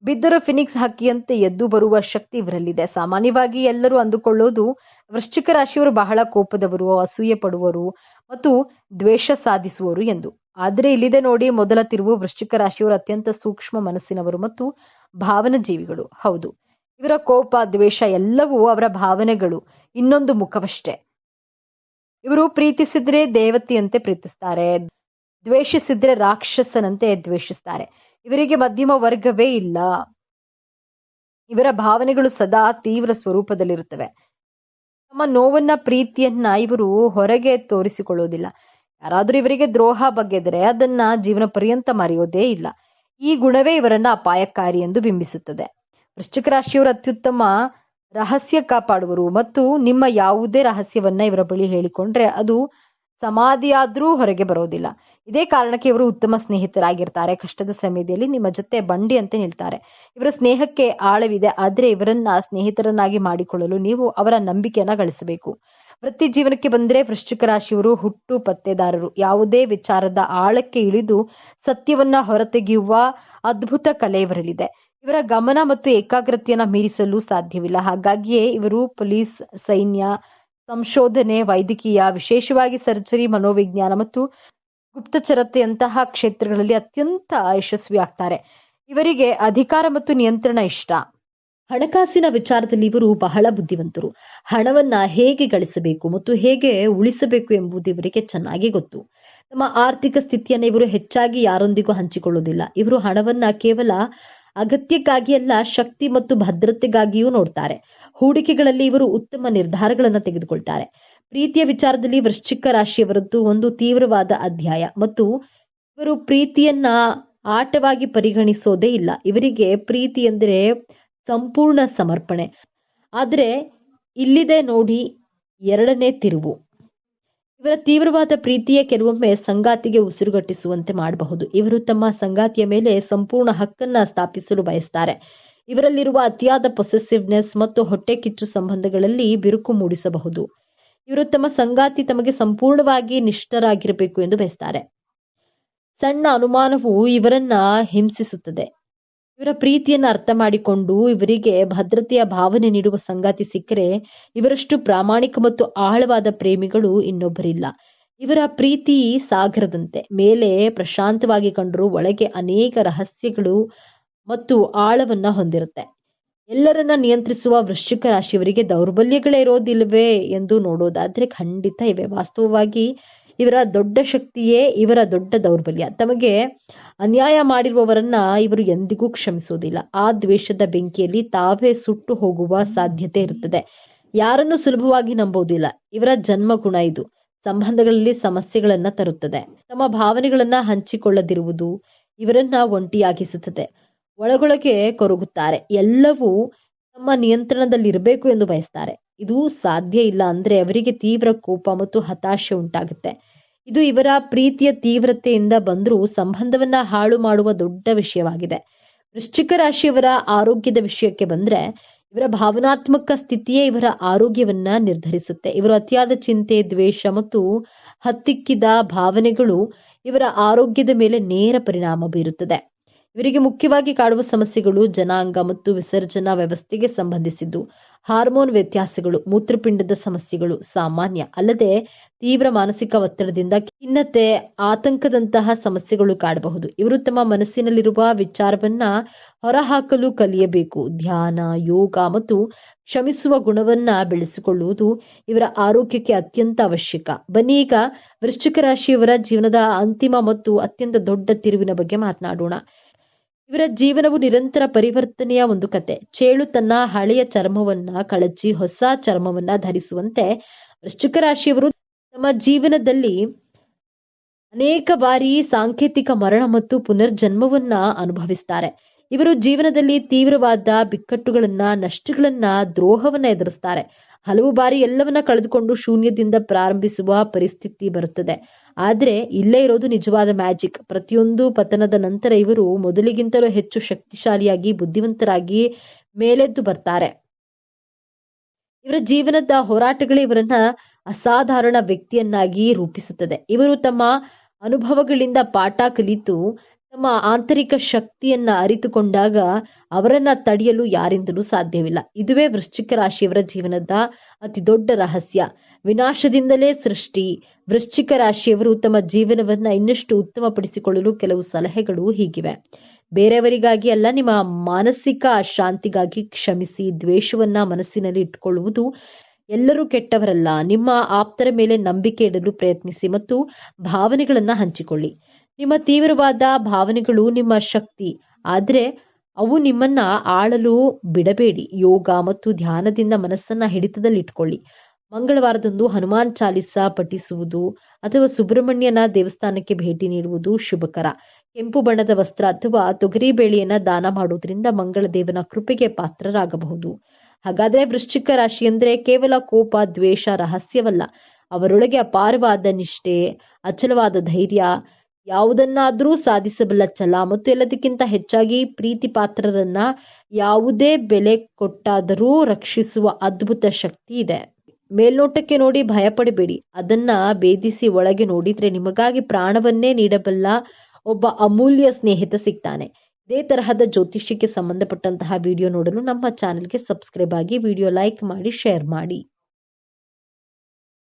ಬಿದ್ದರೂ ಫಿನಿಕ್ಸ್ ಹಕ್ಕಿಯಂತೆ ಎದ್ದು ಬರುವ ಶಕ್ತಿ ಇವರಲ್ಲಿದೆ. ಸಾಮಾನ್ಯವಾಗಿ ಎಲ್ಲರೂ ಅಂದುಕೊಳ್ಳೋದು ವೃಶ್ಚಿಕ ರಾಶಿಯವರು ಬಹಳ ಕೋಪದವರು, ಅಸೂಯೆ ಪಡುವರು ಮತ್ತು ದ್ವೇಷ ಸಾಧಿಸುವರು ಎಂದು. ಆದ್ರೆ ಇಲ್ಲಿದೆ ನೋಡಿ ಮೊದಲ ತಿರುವು. ವೃಶ್ಚಿಕ ರಾಶಿಯವರು ಅತ್ಯಂತ ಸೂಕ್ಷ್ಮ ಮನಸ್ಸಿನವರು ಮತ್ತು ಭಾವನ ಜೀವಿಗಳು. ಹೌದು, ಇವರ ಕೋಪ, ದ್ವೇಷ ಎಲ್ಲವೂ ಅವರ ಭಾವನೆಗಳು ಇನ್ನೊಂದು ಮುಖವಷ್ಟೇ. ಇವರು ಪ್ರೀತಿಸಿದ್ರೆ ದೇವತೆಯಂತೆ ಪ್ರೀತಿಸ್ತಾರೆ, ದ್ವೇಷಿಸಿದ್ರೆ ರಾಕ್ಷಸನಂತೆ ದ್ವೇಷಿಸ್ತಾರೆ. ಇವರಿಗೆ ಮಧ್ಯಮ ವರ್ಗವೇ ಇಲ್ಲ. ಇವರ ಭಾವನೆಗಳು ಸದಾ ತೀವ್ರ ಸ್ವರೂಪದಲ್ಲಿರುತ್ತವೆ. ತಮ್ಮ ನೋವನ್ನ, ಪ್ರೀತಿಯನ್ನ ಇವರು ಹೊರಗೆ ತೋರಿಸಿಕೊಳ್ಳೋದಿಲ್ಲ. ಯಾರಾದ್ರೂ ಇವರಿಗೆ ದ್ರೋಹ ಬಗೆದರೆ ಅದನ್ನ ಜೀವನ ಪರ್ಯಂತ ಮರೆಯೋದೇ ಇಲ್ಲ. ಈ ಗುಣವೇ ಇವರನ್ನ ಅಪಾಯಕಾರಿ ಎಂದು ಬಿಂಬಿಸುತ್ತದೆ. ವೃಶ್ಚಿಕ ರಾಶಿಯವರು ಅತ್ಯುತ್ತಮ ರಹಸ್ಯ ಕಾಪಾಡುವರು ಮತ್ತು ನಿಮ್ಮ ಯಾವುದೇ ರಹಸ್ಯವನ್ನ ಇವರ ಬಳಿ ಹೇಳಿಕೊಂಡ್ರೆ ಅದು ಸಮಾಧಿಯಾದ್ರೂ ಹೊರಗೆ ಬರೋದಿಲ್ಲ. ಇದೇ ಕಾರಣಕ್ಕೆ ಇವರು ಉತ್ತಮ ಸ್ನೇಹಿತರಾಗಿರ್ತಾರೆ. ಕಷ್ಟದ ಸಮಯದಲ್ಲಿ ನಿಮ್ಮ ಜೊತೆ ಬಂಡಿ ಅಂತ ನಿಲ್ತಾರೆ. ಇವರ ಸ್ನೇಹಕ್ಕೆ ಆಳವಿದೆ, ಆದ್ರೆ ಇವರನ್ನ ಸ್ನೇಹಿತರನ್ನಾಗಿ ಮಾಡಿಕೊಳ್ಳಲು ನೀವು ಅವರ ನಂಬಿಕೆಯನ್ನ ಗಳಿಸಬೇಕು. ವೃತ್ತಿ ಜೀವನಕ್ಕೆ ಬಂದ್ರೆ ವೃಶ್ಚಿಕ ರಾಶಿಯವರು ಹುಟ್ಟು ಪತ್ತೆದಾರರು. ಯಾವುದೇ ವಿಚಾರದ ಆಳಕ್ಕೆ ಇಳಿದು ಸತ್ಯವನ್ನ ಹೊರತೆಗೆಯುವ ಅದ್ಭುತ ಕಲೆ ಇವರಲ್ಲಿದೆ. ಇವರ ಗಮನ ಮತ್ತು ಏಕಾಗ್ರತೆಯನ್ನ ಮೀರಿಸಲು ಸಾಧ್ಯವಿಲ್ಲ. ಹಾಗಾಗಿಯೇ ಇವರು ಪೊಲೀಸ್, ಸೈನ್ಯ, ಸಂಶೋಧನೆ, ವೈದ್ಯಕೀಯ, ವಿಶೇಷವಾಗಿ ಸರ್ಜರಿ, ಮನೋವಿಜ್ಞಾನ ಮತ್ತು ಗುಪ್ತಚರತೆಯಂತಹ ಕ್ಷೇತ್ರಗಳಲ್ಲಿ ಅತ್ಯಂತ ಯಶಸ್ವಿ ಆಗ್ತಾರೆ. ಇವರಿಗೆ ಅಧಿಕಾರ ಮತ್ತು ನಿಯಂತ್ರಣ ಇಷ್ಟ. ಹಣಕಾಸಿನ ವಿಚಾರದಲ್ಲಿ ಇವರು ಬಹಳ ಬುದ್ಧಿವಂತರು. ಹಣವನ್ನ ಹೇಗೆ ಗಳಿಸಬೇಕು ಮತ್ತು ಹೇಗೆ ಉಳಿಸಬೇಕು ಎಂಬುದು ಇವರಿಗೆ ಚೆನ್ನಾಗಿ ಗೊತ್ತು. ತಮ್ಮ ಆರ್ಥಿಕ ಸ್ಥಿತಿಯನ್ನು ಇವರು ಹೆಚ್ಚಾಗಿ ಯಾರೊಂದಿಗೂ ಹಂಚಿಕೊಳ್ಳುವುದಿಲ್ಲ. ಇವರು ಹಣವನ್ನ ಕೇವಲ ಅಗತ್ಯಕ್ಕಾಗಿ ಅಲ್ಲ, ಶಕ್ತಿ ಮತ್ತು ಭದ್ರತೆಗಾಗಿಯೂ ನೋಡ್ತಾರೆ. ಹೂಡಿಕೆಗಳಲ್ಲಿ ಇವರು ಉತ್ತಮ ನಿರ್ಧಾರಗಳನ್ನು ತೆಗೆದುಕೊಳ್ತಾರೆ. ಪ್ರೀತಿಯ ವಿಚಾರದಲ್ಲಿ ವೃಶ್ಚಿಕ ರಾಶಿಯವರದ್ದು ಒಂದು ತೀವ್ರವಾದ ಅಧ್ಯಾಯ ಮತ್ತು ಇವರು ಪ್ರೀತಿಯನ್ನ ಆಟವಾಗಿ ಪರಿಗಣಿಸೋದೇ ಇಲ್ಲ. ಇವರಿಗೆ ಪ್ರೀತಿ ಎಂದರೆ ಸಂಪೂರ್ಣ ಸಮರ್ಪಣೆ. ಆದರೆ ಇಲ್ಲಿದೆ ನೋಡಿ ಎರಡನೇ ತಿರುವು. ಇವರ ತೀವ್ರವಾದ ಪ್ರೀತಿಯೇ ಕೆಲವೊಮ್ಮೆ ಸಂಗಾತಿಗೆ ಉಸಿರುಗಟ್ಟಿಸುವಂತೆ ಮಾಡಬಹುದು. ಇವರು ತಮ್ಮ ಸಂಗಾತಿಯ ಮೇಲೆ ಸಂಪೂರ್ಣ ಹಕ್ಕನ್ನ ಸ್ಥಾಪಿಸಲು ಬಯಸ್ತಾರೆ. ಇವರಲ್ಲಿರುವ ಅತಿಯಾದ ಪೊಸೆಸಿವ್ನೆಸ್ ಮತ್ತು ಹೊಟ್ಟೆ ಕಿಚ್ಚು ಸಂಬಂಧಗಳಲ್ಲಿ ಬಿರುಕು ಮೂಡಿಸಬಹುದು. ಇವರು ತಮ್ಮ ಸಂಗಾತಿ ತಮಗೆ ಸಂಪೂರ್ಣವಾಗಿ ನಿಷ್ಠರಾಗಿರಬೇಕು ಎಂದು ಬಯಸ್ತಾರೆ. ಸಣ್ಣ ಅನುಮಾನವು ಇವರನ್ನ ಹಿಂಸಿಸುತ್ತದೆ. ಇವರ ಪ್ರೀತಿಯನ್ನು ಅರ್ಥ ಮಾಡಿಕೊಂಡು ಇವರಿಗೆ ಭದ್ರತೆಯ ಭಾವನೆ ನೀಡುವ ಸಂಗಾತಿ ಸಿಕ್ಕರೆ ಇವರಷ್ಟು ಪ್ರಾಮಾಣಿಕ ಮತ್ತು ಆಳವಾದ ಪ್ರೇಮಿಗಳು ಇನ್ನೊಬ್ಬರಿಲ್ಲ. ಇವರ ಪ್ರೀತಿ ಸಾಗರದಂತೆ. ಮೇಲೆ ಪ್ರಶಾಂತವಾಗಿ ಕಂಡರೂ ಒಳಗೆ ಅನೇಕ ರಹಸ್ಯಗಳು ಮತ್ತು ಆಳವನ್ನ ಹೊಂದಿರುತ್ತೆ. ಎಲ್ಲರನ್ನ ನಿಯಂತ್ರಿಸುವ ವೃಶ್ಚಿಕ ರಾಶಿಯವರಿಗೆ ದೌರ್ಬಲ್ಯಗಳೇ ಇರೋದಿಲ್ವೇ ಎಂದು ನೋಡೋದಾದ್ರೆ ಖಂಡಿತ ಇವೆ. ವಾಸ್ತವವಾಗಿ ಇವರ ದೊಡ್ಡ ಶಕ್ತಿಯೇ ಇವರ ದೊಡ್ಡ ದೌರ್ಬಲ್ಯ. ತಮಗೆ ಅನ್ಯಾಯ ಮಾಡಿರುವವರನ್ನ ಇವರು ಎಂದಿಗೂ ಕ್ಷಮಿಸೋದಿಲ್ಲ. ಆ ದ್ವೇಷದ ಬೆಂಕಿಯಲ್ಲಿ ತಾವೇ ಸುಟ್ಟು ಹೋಗುವ ಸಾಧ್ಯತೆ ಇರುತ್ತದೆ. ಯಾರನ್ನು ಸುಲಭವಾಗಿ ನಂಬೋದಿಲ್ಲ. ಇವರ ಜನ್ಮ ಗುಣ ಇದು. ಸಂಬಂಧಗಳಲ್ಲಿ ಸಮಸ್ಯೆಗಳನ್ನ ತರುತ್ತದೆ. ತಮ್ಮ ಭಾವನೆಗಳನ್ನ ಹಂಚಿಕೊಳ್ಳದಿರುವುದು ಇವರನ್ನ ಒಂಟಿಯಾಗಿಸುತ್ತದೆ. ಒಳಗೊಳಗೆ ಕೊರಗುತ್ತಾರೆ. ಎಲ್ಲವೂ ತಮ್ಮ ನಿಯಂತ್ರಣದಲ್ಲಿರಬೇಕು ಎಂದು ಬಯಸ್ತಾರೆ. ಇದು ಸಾಧ್ಯ ಇಲ್ಲ ಅಂದ್ರೆ ಅವರಿಗೆ ತೀವ್ರ ಕೋಪ ಮತ್ತು ಹತಾಶೆ ಉಂಟಾಗುತ್ತೆ. ಇದು ಇವರ ಪ್ರೀತಿಯ ತೀವ್ರತೆಯಿಂದ ಬಂದರೂ ಸಂಬಂಧವನ್ನ ಹಾಳು ಮಾಡುವ ದೊಡ್ಡ ವಿಷಯವಾಗಿದೆ. ವೃಶ್ಚಿಕ ರಾಶಿಯವರ ಆರೋಗ್ಯದ ವಿಷಯಕ್ಕೆ ಬಂದ್ರೆ ಇವರ ಭಾವನಾತ್ಮಕ ಸ್ಥಿತಿಯೇ ಇವರ ಆರೋಗ್ಯವನ್ನ ನಿರ್ಧರಿಸುತ್ತೆ. ಇವರು ಅತಿಯಾದ ಚಿಂತೆ, ದ್ವೇಷ ಮತ್ತು ಹತ್ತಿಕ್ಕಿದ ಭಾವನೆಗಳು ಇವರ ಆರೋಗ್ಯದ ಮೇಲೆ ನೇರ ಪರಿಣಾಮ ಬೀರುತ್ತದೆ. ಇವರಿಗೆ ಮುಖ್ಯವಾಗಿ ಕಾಡುವ ಸಮಸ್ಯೆಗಳು ಜನಾಂಗ ಮತ್ತು ವಿಸರ್ಜನಾ ವ್ಯವಸ್ಥೆಗೆ ಸಂಬಂಧಿಸಿದ್ದು. ಹಾರ್ಮೋನ್ ವ್ಯತ್ಯಾಸಗಳು, ಮೂತ್ರಪಿಂಡದ ಸಮಸ್ಯೆಗಳು ಸಾಮಾನ್ಯ. ಅಲ್ಲದೆ ತೀವ್ರ ಮಾನಸಿಕ ಒತ್ತಡದಿಂದ ಖಿನ್ನತೆ, ಆತಂಕದಂತಹ ಸಮಸ್ಯೆಗಳು ಕಾಡಬಹುದು. ಇವರು ತಮ್ಮ ಮನಸ್ಸಿನಲ್ಲಿರುವ ವಿಚಾರವನ್ನ ಹೊರಹಾಕಲು ಕಲಿಯಬೇಕು. ಧ್ಯಾನ, ಯೋಗ ಮತ್ತು ಕ್ಷಮಿಸುವ ಗುಣವನ್ನ ಬೆಳೆಸಿಕೊಳ್ಳುವುದು ಇವರ ಆರೋಗ್ಯಕ್ಕೆ ಅತ್ಯಂತ ಅವಶ್ಯಕ. ಬನ್ನಿ ಈಗ ವೃಶ್ಚಿಕ ರಾಶಿಯವರ ಜೀವನದ ಅಂತಿಮ ಮತ್ತು ಅತ್ಯಂತ ದೊಡ್ಡ ತಿರುವಿನ ಬಗ್ಗೆ ಮಾತನಾಡೋಣ. ಇವರ ಜೀವನವು ನಿರಂತರ ಪರಿವರ್ತನೆಯ ಒಂದು ಕತೆ. ಚೇಳು ತನ್ನ ಹಳೆಯ ಚರ್ಮವನ್ನ ಕಳಚಿ ಹೊಸ ಚರ್ಮವನ್ನ ಧರಿಸುವಂತೆ ವೃಶ್ಚಿಕ ರಾಶಿಯವರು ತಮ್ಮ ಜೀವನದಲ್ಲಿ ಅನೇಕ ಬಾರಿ ಸಾಂಕೇತಿಕ ಮರಣ ಮತ್ತು ಪುನರ್ಜನ್ಮವನ್ನ ಅನುಭವಿಸ್ತಾರೆ. ಇವರು ಜೀವನದಲ್ಲಿ ತೀವ್ರವಾದ ಬಿಕ್ಕಟ್ಟುಗಳನ್ನ, ನಷ್ಟಗಳನ್ನ, ದ್ರೋಹವನ್ನ ಎದುರಿಸ್ತಾರೆ. ಹಲವು ಬಾರಿ ಎಲ್ಲವನ್ನ ಕಳೆದುಕೊಂಡು ಶೂನ್ಯದಿಂದ ಪ್ರಾರಂಭಿಸುವ ಪರಿಸ್ಥಿತಿ ಬರುತ್ತದೆ. ಆದ್ರೆ ಇಲ್ಲೇ ಇರೋದು ನಿಜವಾದ ಮ್ಯಾಜಿಕ್. ಪ್ರತಿಯೊಂದು ಪತನದ ನಂತರ ಇವರು ಮೊದಲಿಗಿಂತಲೂ ಹೆಚ್ಚು ಶಕ್ತಿಶಾಲಿಯಾಗಿ, ಬುದ್ಧಿವಂತರಾಗಿ ಮೇಲೆದ್ದು ಬರ್ತಾರೆ. ಇವರ ಜೀವನದ ಹೋರಾಟಗಳೇ ಇವರನ್ನ ಅಸಾಧಾರಣ ವ್ಯಕ್ತಿಯನ್ನಾಗಿ ರೂಪಿಸುತ್ತದೆ. ಇವರು ತಮ್ಮ ಅನುಭವಗಳಿಂದ ಪಾಠ ಕಲಿತು ತಮ್ಮ ಆಂತರಿಕ ಶಕ್ತಿಯನ್ನ ಅರಿತುಕೊಂಡಾಗ ಅವರನ್ನ ತಡೆಯಲು ಯಾರಿಂದಲೂ ಸಾಧ್ಯವಿಲ್ಲ. ಇದುವೇ ವೃಶ್ಚಿಕ ರಾಶಿಯವರ ಜೀವನದ ಅತಿ ದೊಡ್ಡ ರಹಸ್ಯ. ವಿನಾಶದಿಂದಲೇ ಸೃಷ್ಟಿ. ವೃಶ್ಚಿಕ ರಾಶಿಯವರು ತಮ್ಮ ಜೀವನವನ್ನ ಇನ್ನಷ್ಟು ಉತ್ತಮಪಡಿಸಿಕೊಳ್ಳಲು ಕೆಲವು ಸಲಹೆಗಳು ಹೀಗಿವೆ. ಬೇರೆಯವರಿಗಾಗಿ ಅಲ್ಲ, ನಿಮ್ಮ ಮಾನಸಿಕ ಶಾಂತಿಗಾಗಿ ಕ್ಷಮಿಸಿ. ದ್ವೇಷವನ್ನ ಮನಸ್ಸಿನಲ್ಲಿ ಇಟ್ಟುಕೊಳ್ಳುವುದು. ಎಲ್ಲರೂ ಕೆಟ್ಟವರಲ್ಲ. ನಿಮ್ಮ ಆಪ್ತರ ಮೇಲೆ ನಂಬಿಕೆ ಇಡಲು ಪ್ರಯತ್ನಿಸಿ ಮತ್ತು ಭಾವನೆಗಳನ್ನ ಹಂಚಿಕೊಳ್ಳಿ. ನಿಮ್ಮ ತೀವ್ರವಾದ ಭಾವನೆಗಳು ನಿಮ್ಮ ಶಕ್ತಿ, ಆದರೆ ಅವು ನಿಮ್ಮನ್ನ ಆಳಲು ಬಿಡಬೇಡಿ. ಯೋಗ ಮತ್ತು ಧ್ಯಾನದಿಂದ ಮನಸ್ಸನ್ನ ಹಿಡಿತದಲ್ಲಿಟ್ಕೊಳ್ಳಿ. ಮಂಗಳವಾರದಂದು ಹನುಮಾನ್ ಚಾಲಿಸ ಪಠಿಸುವುದು ಅಥವಾ ಸುಬ್ರಹ್ಮಣ್ಯನ ದೇವಸ್ಥಾನಕ್ಕೆ ಭೇಟಿ ನೀಡುವುದು ಶುಭಕರ. ಕೆಂಪು ಬಣ್ಣದ ವಸ್ತ್ರ ಅಥವಾ ತೊಗರಿ ಬೇಳೆಯನ್ನ ದಾನ ಮಾಡುವುದರಿಂದ ಮಂಗಳ ದೇವನ ಕೃಪೆಗೆ ಪಾತ್ರರಾಗಬಹುದು. ಹಾಗಾದ್ರೆ ವೃಶ್ಚಿಕ ರಾಶಿ ಅಂದ್ರೆ ಕೇವಲ ಕೋಪ, ದ್ವೇಷ, ರಹಸ್ಯವಲ್ಲ. ಅವರೊಳಗೆ ಅಪಾರವಾದ ನಿಷ್ಠೆ, ಅಚಲವಾದ ಧೈರ್ಯ, ಯಾವುದನ್ನಾದ್ರೂ ಸಾಧಿಸಬಲ್ಲ ಛಲ ಮತ್ತು ಎಲ್ಲದಕ್ಕಿಂತ ಹೆಚ್ಚಾಗಿ ಪ್ರೀತಿ ಪಾತ್ರರನ್ನ ಯಾವುದೇ ಬೆಲೆ ಕೊಟ್ಟಾದರೂ ರಕ್ಷಿಸುವ ಅದ್ಭುತ ಶಕ್ತಿ ಇದೆ. ಮೇಲ್ನೋಟಕ್ಕೆ ನೋಡಿ ಭಯಪಡಬೇಡಿ. ಅದನ್ನ ಭೇದಿಸಿ ಒಳಗೆ ನೋಡಿದ್ರೆ ನಿಮಗಾಗಿ ಪ್ರಾಣವನ್ನೇ ನೀಡಬಲ್ಲ ಒಬ್ಬ ಅಮೂಲ್ಯ ಸ್ನೇಹಿತ ಸಿಗ್ತಾನೆ. ಇದೇ ತರಹದ ಜ್ಯೋತಿಷ್ಯಕ್ಕೆ ಸಂಬಂಧಪಟ್ಟಂತಹ ವಿಡಿಯೋ ನೋಡಲು ನಮ್ಮ ಚಾನೆಲ್ಗೆ ಸಬ್ಸ್ಕ್ರೈಬ್ ಆಗಿ, ವಿಡಿಯೋ ಲೈಕ್ ಮಾಡಿ, ಶೇರ್ ಮಾಡಿ.